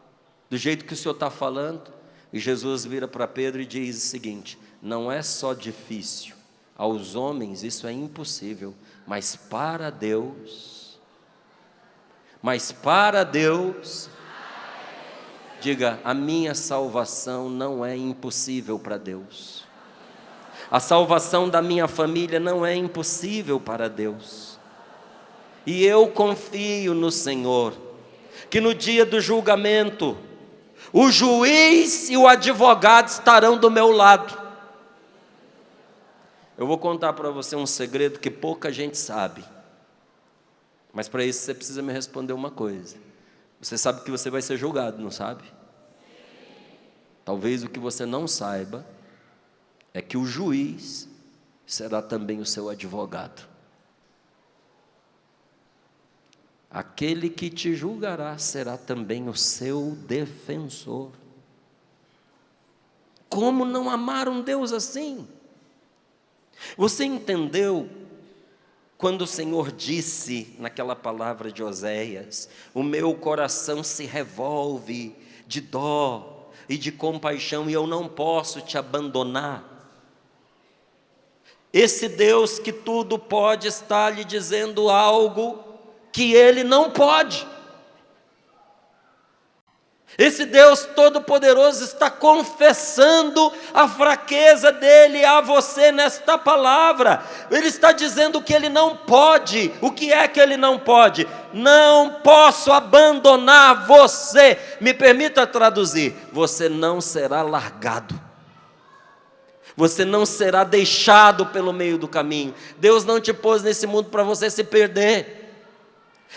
Do jeito que o Senhor está falando? E Jesus vira para Pedro e diz o seguinte: não é só difícil, aos homens isso é impossível, mas para Deus, diga, a minha salvação não é impossível para Deus. A salvação da minha família não é impossível para Deus. E eu confio no Senhor, que no dia do julgamento, o juiz e o advogado estarão do meu lado. Eu vou contar para você um segredo que pouca gente sabe, mas para isso você precisa me responder uma coisa. Você sabe que você vai ser julgado, não sabe? Talvez o que você não saiba é que o juiz será também o seu advogado. Aquele que te julgará será também o seu defensor. Como não amar um Deus assim? Você entendeu quando o Senhor disse naquela palavra de Oséias: o meu coração se revolve de dó e de compaixão, e eu não posso te abandonar? Esse Deus que tudo pode está lhe dizendo algo que Ele não pode. Esse Deus Todo-Poderoso está confessando a fraqueza dEle a você nesta palavra. Ele está dizendo que Ele não pode. O que é que Ele não pode? Não posso abandonar você. Me permita traduzir: você não será largado, você não será deixado pelo meio do caminho. Deus não te pôs nesse mundo para você se perder.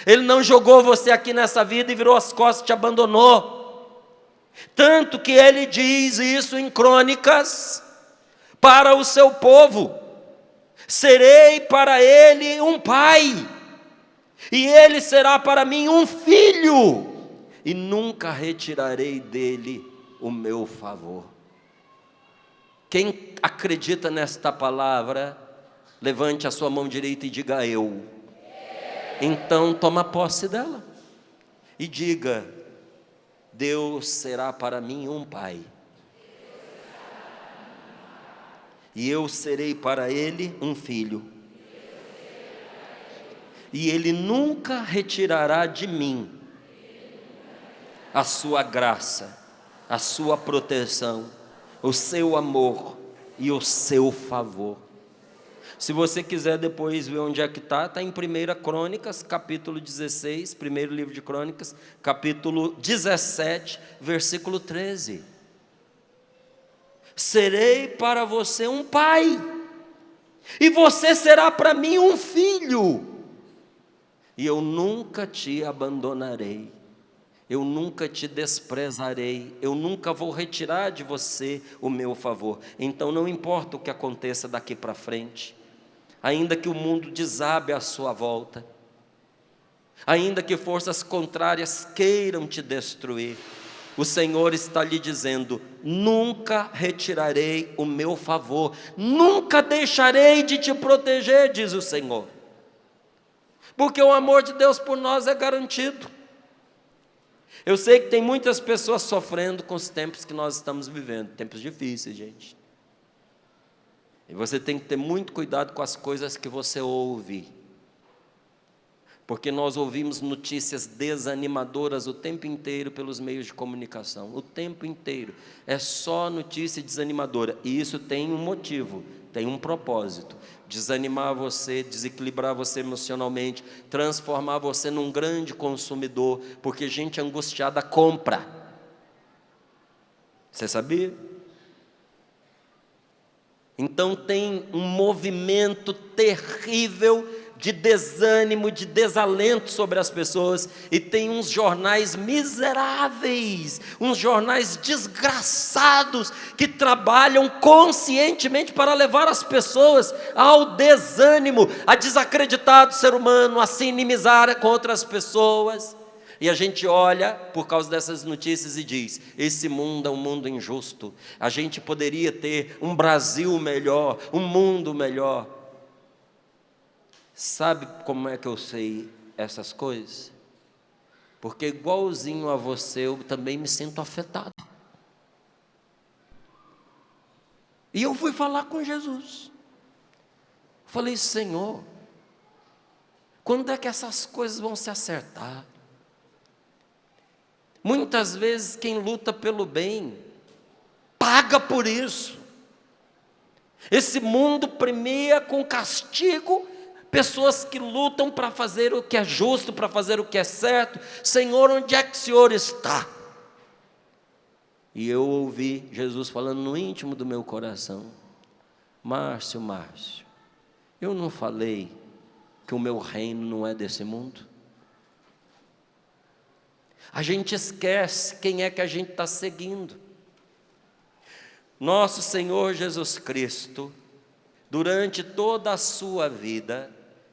Ele não jogou você aqui nessa vida e virou as costas e te abandonou. Tanto que Ele diz isso em Crônicas para o seu povo: serei para ele um pai, e ele será para mim um filho, e nunca retirarei dele o meu favor. Quem acredita nesta palavra, levante a sua mão direita e diga: eu. Então toma posse dela e diga: Deus será para mim um pai, e eu serei para ele um filho, e ele nunca retirará de mim a sua graça, a sua proteção, o seu amor e o seu favor. Se você quiser depois ver onde é que está em 1 Crônicas, capítulo 16, primeiro livro de Crônicas, capítulo 17, versículo 13. Serei para você um pai, e você será para mim um filho, e eu nunca te abandonarei, eu nunca te desprezarei, eu nunca vou retirar de você o meu favor. Então não importa o que aconteça daqui para frente, ainda que o mundo desabe à sua volta, ainda que forças contrárias queiram te destruir, o Senhor está lhe dizendo: nunca retirarei o meu favor, nunca deixarei de te proteger, diz o Senhor. porque o amor de Deus por nós é garantido. Eu sei que tem muitas pessoas sofrendo com os tempos que nós estamos vivendo, tempos difíceis, gente. E você tem que ter muito cuidado com as coisas que você ouve, porque nós ouvimos notícias desanimadoras o tempo inteiro pelos meios de comunicação, o tempo inteiro, é só notícia desanimadora, e isso tem um motivo, tem um propósito, desanimar você, desequilibrar você emocionalmente, transformar você num grande consumidor, porque gente angustiada compra, você sabia? Então tem um movimento terrível de desânimo, de desalento sobre as pessoas, e tem uns jornais miseráveis, uns jornais desgraçados, que trabalham conscientemente para levar as pessoas ao desânimo, a desacreditar do ser humano, a se inimizar com outras pessoas. E a gente olha por causa dessas notícias e diz: esse mundo é um mundo injusto, a gente poderia ter um Brasil melhor, um mundo melhor. Sabe como é que eu sei essas coisas? Porque igualzinho a você, eu também me sinto afetado. E eu fui falar com Jesus. Falei: Senhor, quando é que essas coisas vão se acertar? Muitas vezes quem luta pelo bem paga por isso. Esse mundo premia com castigo pessoas que lutam para fazer o que é justo, para fazer o que é certo. Senhor, onde é que o Senhor está? E eu ouvi Jesus falando no íntimo do meu coração: Márcio, eu não falei que o meu reino não é desse mundo? A gente esquece quem é que a gente está seguindo. Nosso Senhor Jesus Cristo, durante toda a sua vida,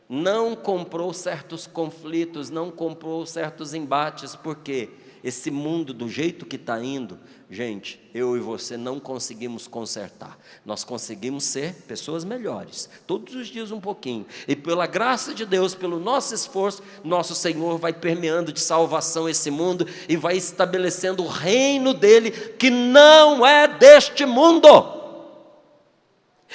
não comprou certos conflitos, não comprou certos embates, porque esse mundo do jeito que está indo, gente, eu e você não conseguimos consertar, nós conseguimos ser pessoas melhores, todos os dias um pouquinho, e pela graça de Deus, pelo nosso esforço, nosso Senhor vai permeando de salvação esse mundo, e vai estabelecendo o reino dele, que não é deste mundo.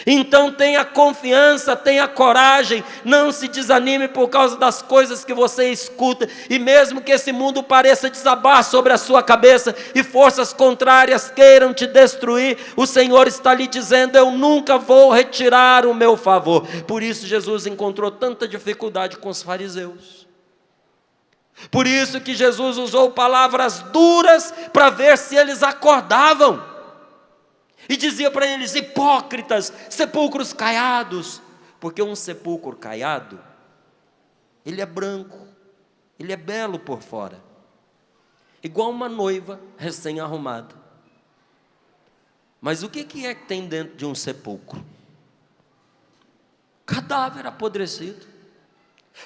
Então tenha confiança, tenha coragem, não se desanime por causa das coisas que você escuta, e mesmo que esse mundo pareça desabar sobre a sua cabeça, e forças contrárias queiram te destruir, o Senhor está lhe dizendo: eu nunca vou retirar o meu favor. Por isso Jesus encontrou tanta dificuldade com os fariseus, por isso que Jesus usou palavras duras, para ver se eles acordavam, e dizia para eles: hipócritas, sepulcros caiados, porque um sepulcro caiado, ele é branco, ele é belo por fora, igual uma noiva recém-arrumada. Mas o que é que tem dentro de um sepulcro? Cadáver apodrecido.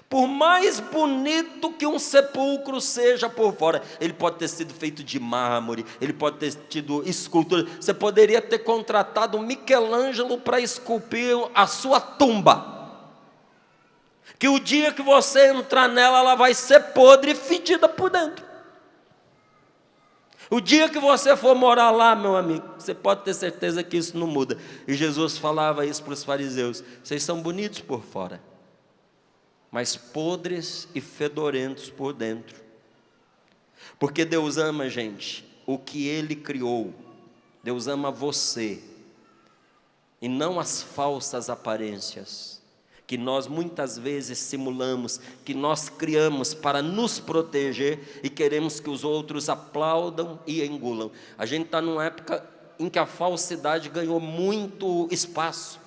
Por mais bonito que um sepulcro seja por fora, ele pode ter sido feito de mármore, ele pode ter tido escultura, você poderia ter contratado um Michelangelo para esculpir a sua tumba, que o dia que você entrar nela, ela vai ser podre e fedida por dentro. O dia que você for morar lá, meu amigo, você pode ter certeza que isso não muda. E Jesus falava isso para os fariseus: vocês são bonitos por fora, mas podres e fedorentos por dentro. Porque Deus ama, gente, o que Ele criou. Deus ama você, e não as falsas aparências que nós muitas vezes simulamos, que nós criamos para nos proteger, e queremos que os outros aplaudam e engulam. A gente está numa época em que a falsidade ganhou muito espaço.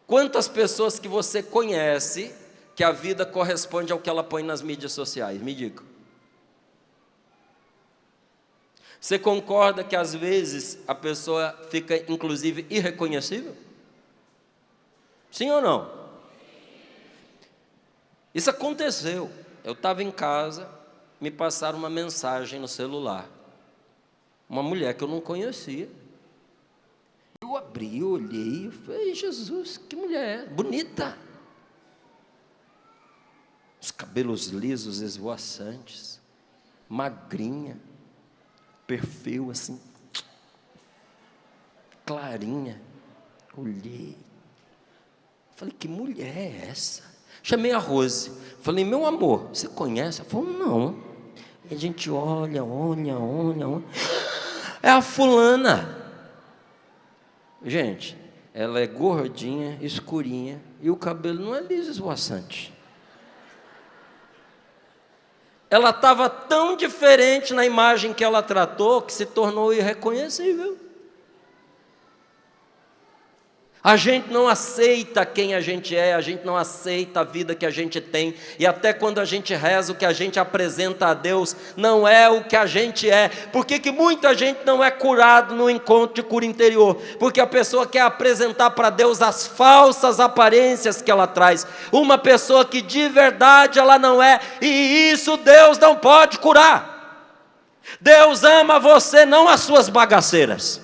Quantas pessoas que você conhece que a vida corresponde ao que ela põe nas mídias sociais? Me diga. Você concorda que às vezes a pessoa fica inclusive irreconhecível? Sim ou não? Isso aconteceu. Eu estava em casa, me passaram uma mensagem no celular, uma mulher que eu não conhecia. Eu abri, eu olhei, eu falei: Jesus, que mulher bonita. cabelos lisos, esvoaçantes, magrinha, perfil assim, clarinha. Olhei, falei, que mulher é essa? Chamei a Rose, falei, meu amor, você conhece? Ela falou, não. E a gente olha, é a fulana. Gente, ela é gordinha, escurinha, e o cabelo não é liso, esvoaçante. Ela estava tão diferente na imagem que ela tratou, que se tornou irreconhecível. A gente não aceita quem a gente não aceita a vida que a gente tem, e até quando a gente reza, o que a gente apresenta a Deus não é o que a gente é. Por que muita gente não é curado no encontro de cura interior? Porque a pessoa quer apresentar para Deus as falsas aparências que ela traz, uma pessoa que de verdade ela não é, e isso Deus não pode curar. Deus ama você, não as suas bagaceiras.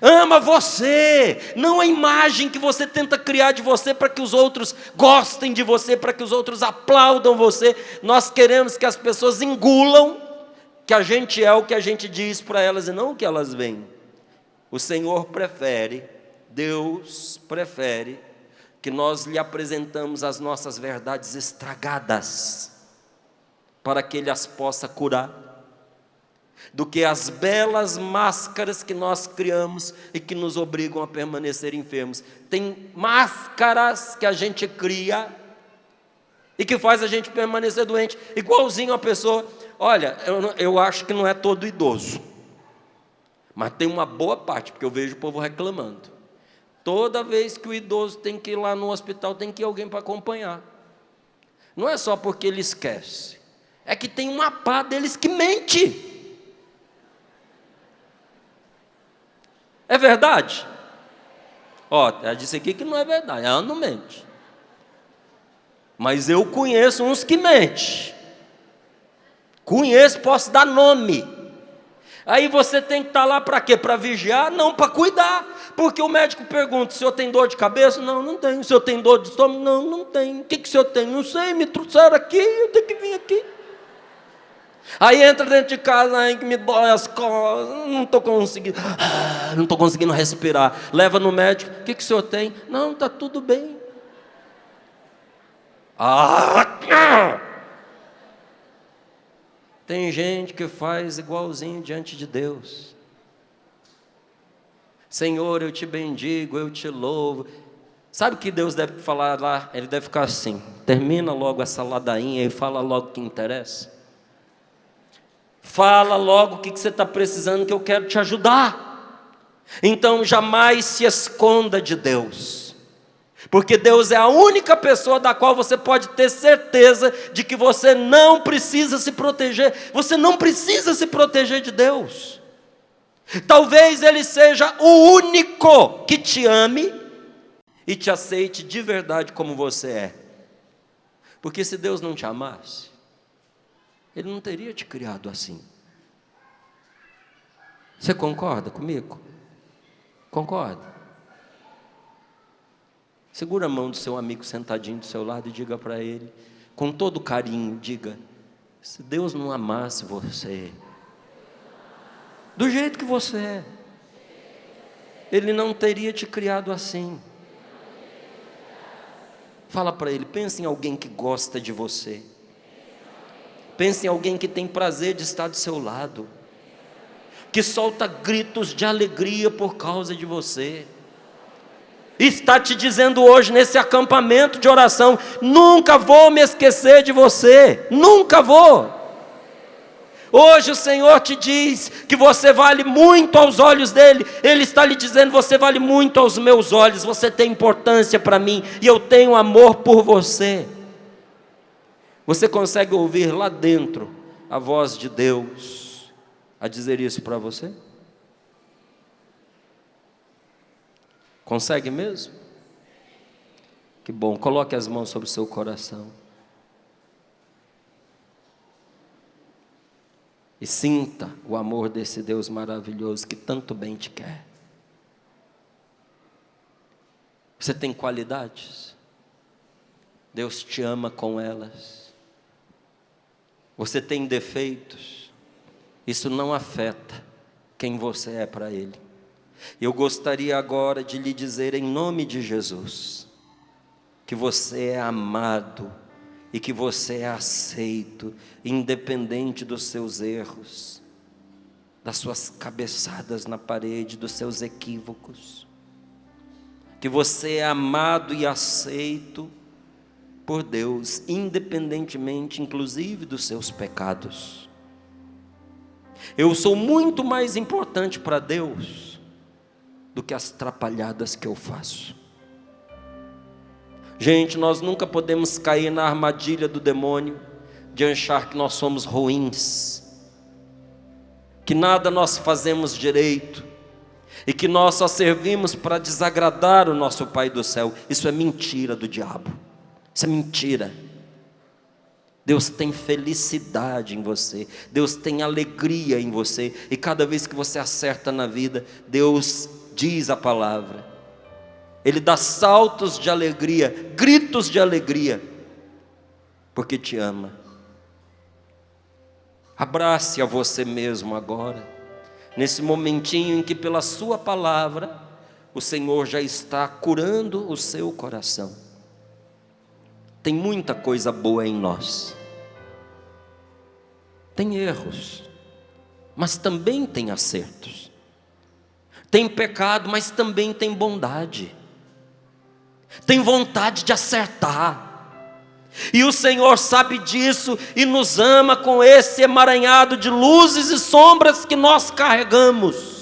Ama você, não a imagem que você tenta criar de você para que os outros gostem de você, para que os outros aplaudam você. Nós queremos que as pessoas engulam que a gente é o que a gente diz para elas e não o que elas veem. O Senhor prefere, Deus prefere que nós lhe apresentamos as nossas verdades estragadas para que Ele as possa curar, do que as belas máscaras que nós criamos e que nos obrigam a permanecer enfermos. Tem máscaras que a gente cria e que faz a gente permanecer doente, igualzinho a pessoa. Olha, eu acho que não é todo idoso, mas tem uma boa parte, porque eu vejo o povo reclamando. Toda vez que o idoso tem que ir lá no hospital, tem que ir alguém para acompanhar. Não é só porque ele esquece, é que tem uma pá deles que mente. É verdade? Ela disse aqui que não é verdade, ela não mente. Mas eu conheço uns que mentem. Conheço, posso dar nome. Aí você tem que estar lá para quê? Para vigiar? Não, para cuidar. Porque o médico pergunta, o senhor tem dor de cabeça? Não, não tem. O senhor tem dor de estômago? Não, não tem. O que o senhor tem? Não sei, me trouxeram aqui, eu tenho que vir aqui. Aí entra dentro de casa, aí que me dói as costas, não estou conseguindo respirar. Leva no médico, o que o senhor tem? Não, está tudo bem. Tem gente que faz igualzinho diante de Deus. Senhor, eu te bendigo, eu te louvo. Sabe o que Deus deve falar lá? Ele deve ficar assim, termina logo essa ladainha e fala logo o que interessa. Fala logo o que você está precisando, que eu quero te ajudar. Então jamais se esconda de Deus, porque Deus é a única pessoa da qual você pode ter certeza de que você não precisa se proteger. Você não precisa se proteger de Deus. Talvez Ele seja o único que te ame e te aceite de verdade como você é. Porque se Deus não te amasse, Ele não teria te criado assim. Você concorda comigo? Concorda? Segura a mão do seu amigo sentadinho do seu lado e diga para ele, com todo carinho, diga: se Deus não amasse você, do jeito que você é, Ele não teria te criado assim. Fala para ele, pense em alguém que gosta de você. Pense em alguém que tem prazer de estar do seu lado, que solta gritos de alegria por causa de você. Está te dizendo hoje nesse acampamento de oração: nunca vou me esquecer de você, nunca vou. Hoje o Senhor te diz que você vale muito aos olhos dEle. Ele está lhe dizendo: você vale muito aos meus olhos, você tem importância para mim, e eu tenho amor por você. Você consegue ouvir lá dentro a voz de Deus a dizer isso para você? Consegue mesmo? Que bom, coloque as mãos sobre o seu coração. E sinta o amor desse Deus maravilhoso que tanto bem te quer. Você tem qualidades? Deus te ama com elas. Você tem defeitos, isso não afeta quem você é para Ele. Eu gostaria agora de lhe dizer em nome de Jesus, que você é amado e que você é aceito, independente dos seus erros, das suas cabeçadas na parede, dos seus equívocos. Que você é amado e aceito por Deus, independentemente, inclusive, dos seus pecados. Eu sou muito mais importante para Deus do que as atrapalhadas que eu faço. Gente, nós nunca podemos cair na armadilha do demônio de achar que nós somos ruins, que nada nós fazemos direito e que nós só servimos para desagradar o nosso Pai do céu. Isso é mentira do diabo. Isso é mentira. Deus tem felicidade em você, Deus tem alegria em você, e cada vez que você acerta na vida, Deus diz a palavra, Ele dá saltos de alegria, gritos de alegria, porque te ama. Abrace a você mesmo agora, nesse momentinho em que pela sua palavra, o Senhor já está curando o seu coração. Tem muita coisa boa em nós, tem erros, mas também tem acertos, tem pecado, mas também tem bondade, tem vontade de acertar, e o Senhor sabe disso e nos ama com esse emaranhado de luzes e sombras que nós carregamos.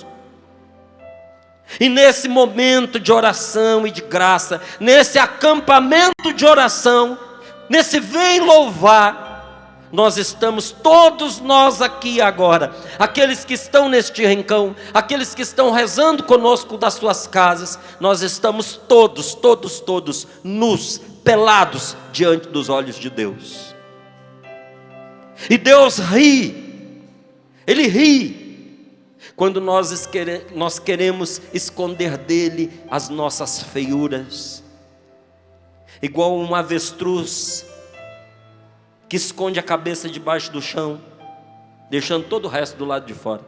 E nesse momento de oração e de graça, nesse acampamento de oração, nesse vem louvar, nós estamos, todos nós aqui agora, aqueles que estão neste rincão, aqueles que estão rezando conosco das suas casas, nós estamos todos nus, pelados diante dos olhos de Deus. E Deus ri, Ele ri, quando nós queremos esconder dEle as nossas feiuras, igual um avestruz que esconde a cabeça debaixo do chão, deixando todo o resto do lado de fora.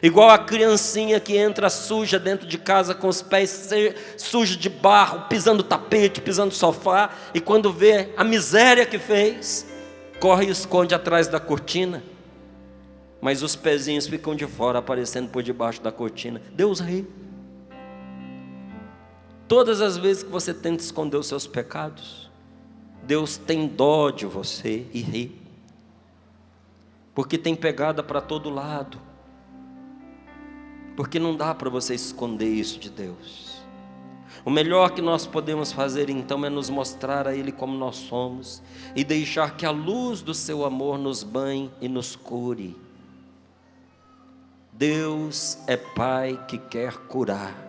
Igual a criancinha que entra suja dentro de casa, com os pés sujos de barro, pisando tapete, pisando sofá, e quando vê a miséria que fez, corre e esconde atrás da cortina, mas os pezinhos ficam de fora, aparecendo por debaixo da cortina. Deus ri. Todas as vezes que você tenta esconder os seus pecados, Deus tem dó de você e ri, porque tem pegada para todo lado, porque não dá para você esconder isso de Deus. O melhor que nós podemos fazer então é nos mostrar a Ele como nós somos, e deixar que a luz do seu amor nos banhe e nos cure. Deus é Pai que quer curar.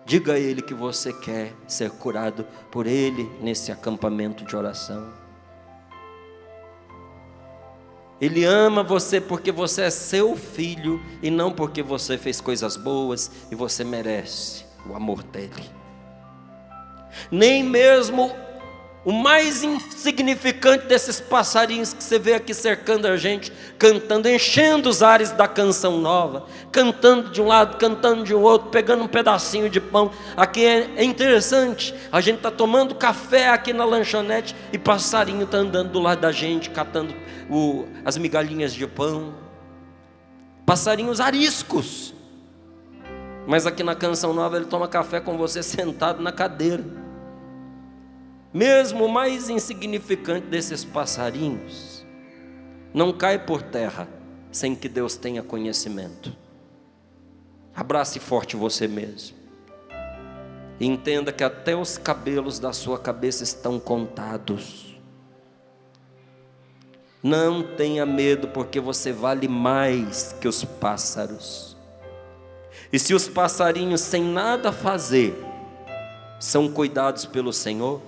Diga a Ele que você quer ser curado por Ele nesse acampamento de oração. Ele ama você porque você é seu filho, e não porque você fez coisas boas e você merece o amor dEle. Nem mesmo o mais insignificante desses passarinhos que você vê aqui cercando a gente, cantando, enchendo os ares da canção nova, cantando de um lado, cantando de um outro, pegando um pedacinho de pão. Aqui é interessante, a gente está tomando café aqui na lanchonete e passarinho está andando do lado da gente, catando as migalhinhas de pão. Passarinhos ariscos, mas aqui na canção nova ele toma café com você sentado na cadeira. Mesmo o mais insignificante desses passarinhos não cai por terra sem que Deus tenha conhecimento. Abrace forte você mesmo e entenda que até os cabelos da sua cabeça estão contados. Não tenha medo, porque você vale mais que os pássaros. E se os passarinhos sem nada fazer são cuidados pelo Senhor,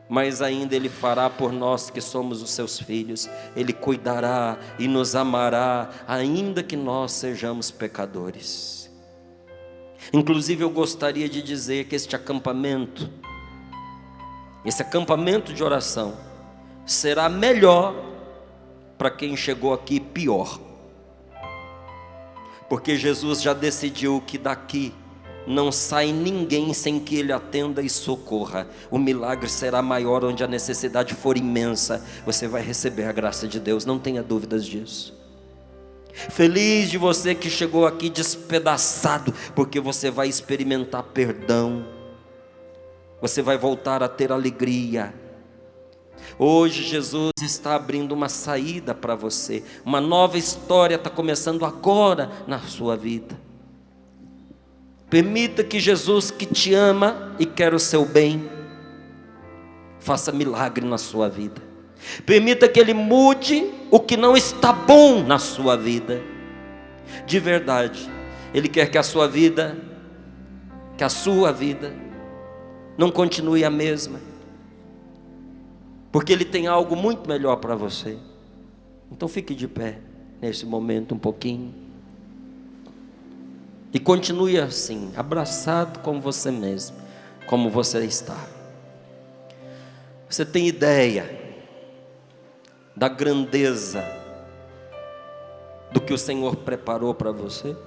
mas ainda Ele fará por nós que somos os seus filhos. Ele cuidará e nos amará, ainda que nós sejamos pecadores. Inclusive eu gostaria de dizer que esse acampamento de oração, será melhor para quem chegou aqui pior. Porque Jesus já decidiu que daqui não sai ninguém sem que Ele atenda e socorra. O milagre será maior onde a necessidade for imensa. Você vai receber a graça de Deus, não tenha dúvidas disso. Feliz de você que chegou aqui despedaçado, porque você vai experimentar perdão. Você vai voltar a ter alegria. Hoje Jesus está abrindo uma saída para você. Uma nova história está começando agora na sua vida. Permita que Jesus, que te ama e quer o seu bem, faça milagre na sua vida. Permita que Ele mude o que não está bom na sua vida. De verdade, Ele quer que a sua vida não continue a mesma, porque Ele tem algo muito melhor para você. Então fique de pé nesse momento um pouquinho e continue assim, abraçado com você mesmo, como você está. Você tem ideia da grandeza do que o Senhor preparou para você?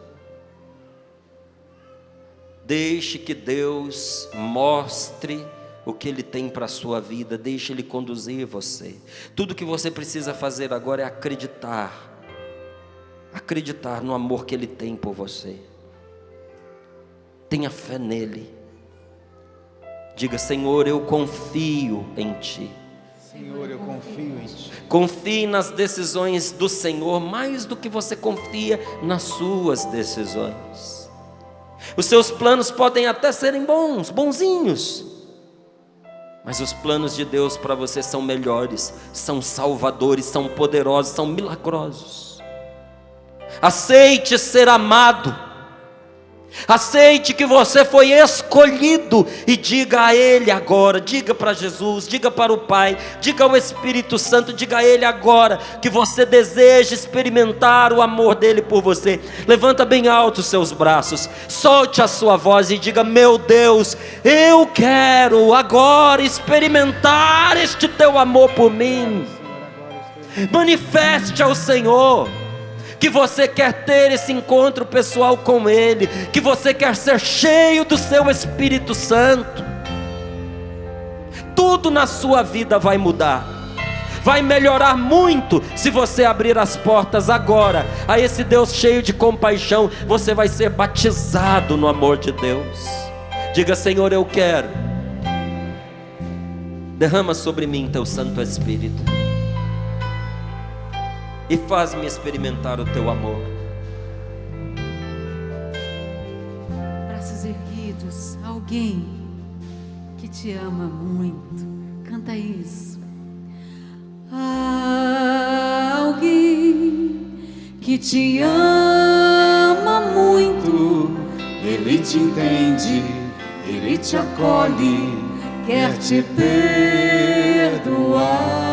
Deixe que Deus mostre o que Ele tem para a sua vida. Deixe Ele conduzir você. Tudo que você precisa fazer agora é acreditar no amor que Ele tem por você. Tenha fé nele. Diga: Senhor, eu confio em Ti. Senhor, eu confio em Ti. Confie nas decisões do Senhor mais do que você confia nas suas decisões. Os seus planos podem até serem bonzinhos, mas os planos de Deus para você são melhores, são salvadores, são poderosos, são milagrosos. Aceite ser amado. Aceite que você foi escolhido e diga a Ele agora, diga para Jesus, diga para o Pai, diga ao Espírito Santo, diga a Ele agora que você deseja experimentar o amor dEle por você. Levanta bem alto os seus braços, solte a sua voz e diga: meu Deus, eu quero agora experimentar este Teu amor por mim. Manifeste ao Senhor que você quer ter esse encontro pessoal com Ele, que você quer ser cheio do seu Espírito Santo. Tudo na sua vida vai mudar, vai melhorar muito se você abrir as portas agora a esse Deus cheio de compaixão. Você vai ser batizado no amor de Deus. Diga: Senhor, eu quero. Derrama sobre mim Teu Santo Espírito e faz-me experimentar o Teu amor. Braços erguidos, alguém que te ama muito, canta isso. Alguém que te ama muito, Ele te entende, Ele te acolhe, quer te perdoar.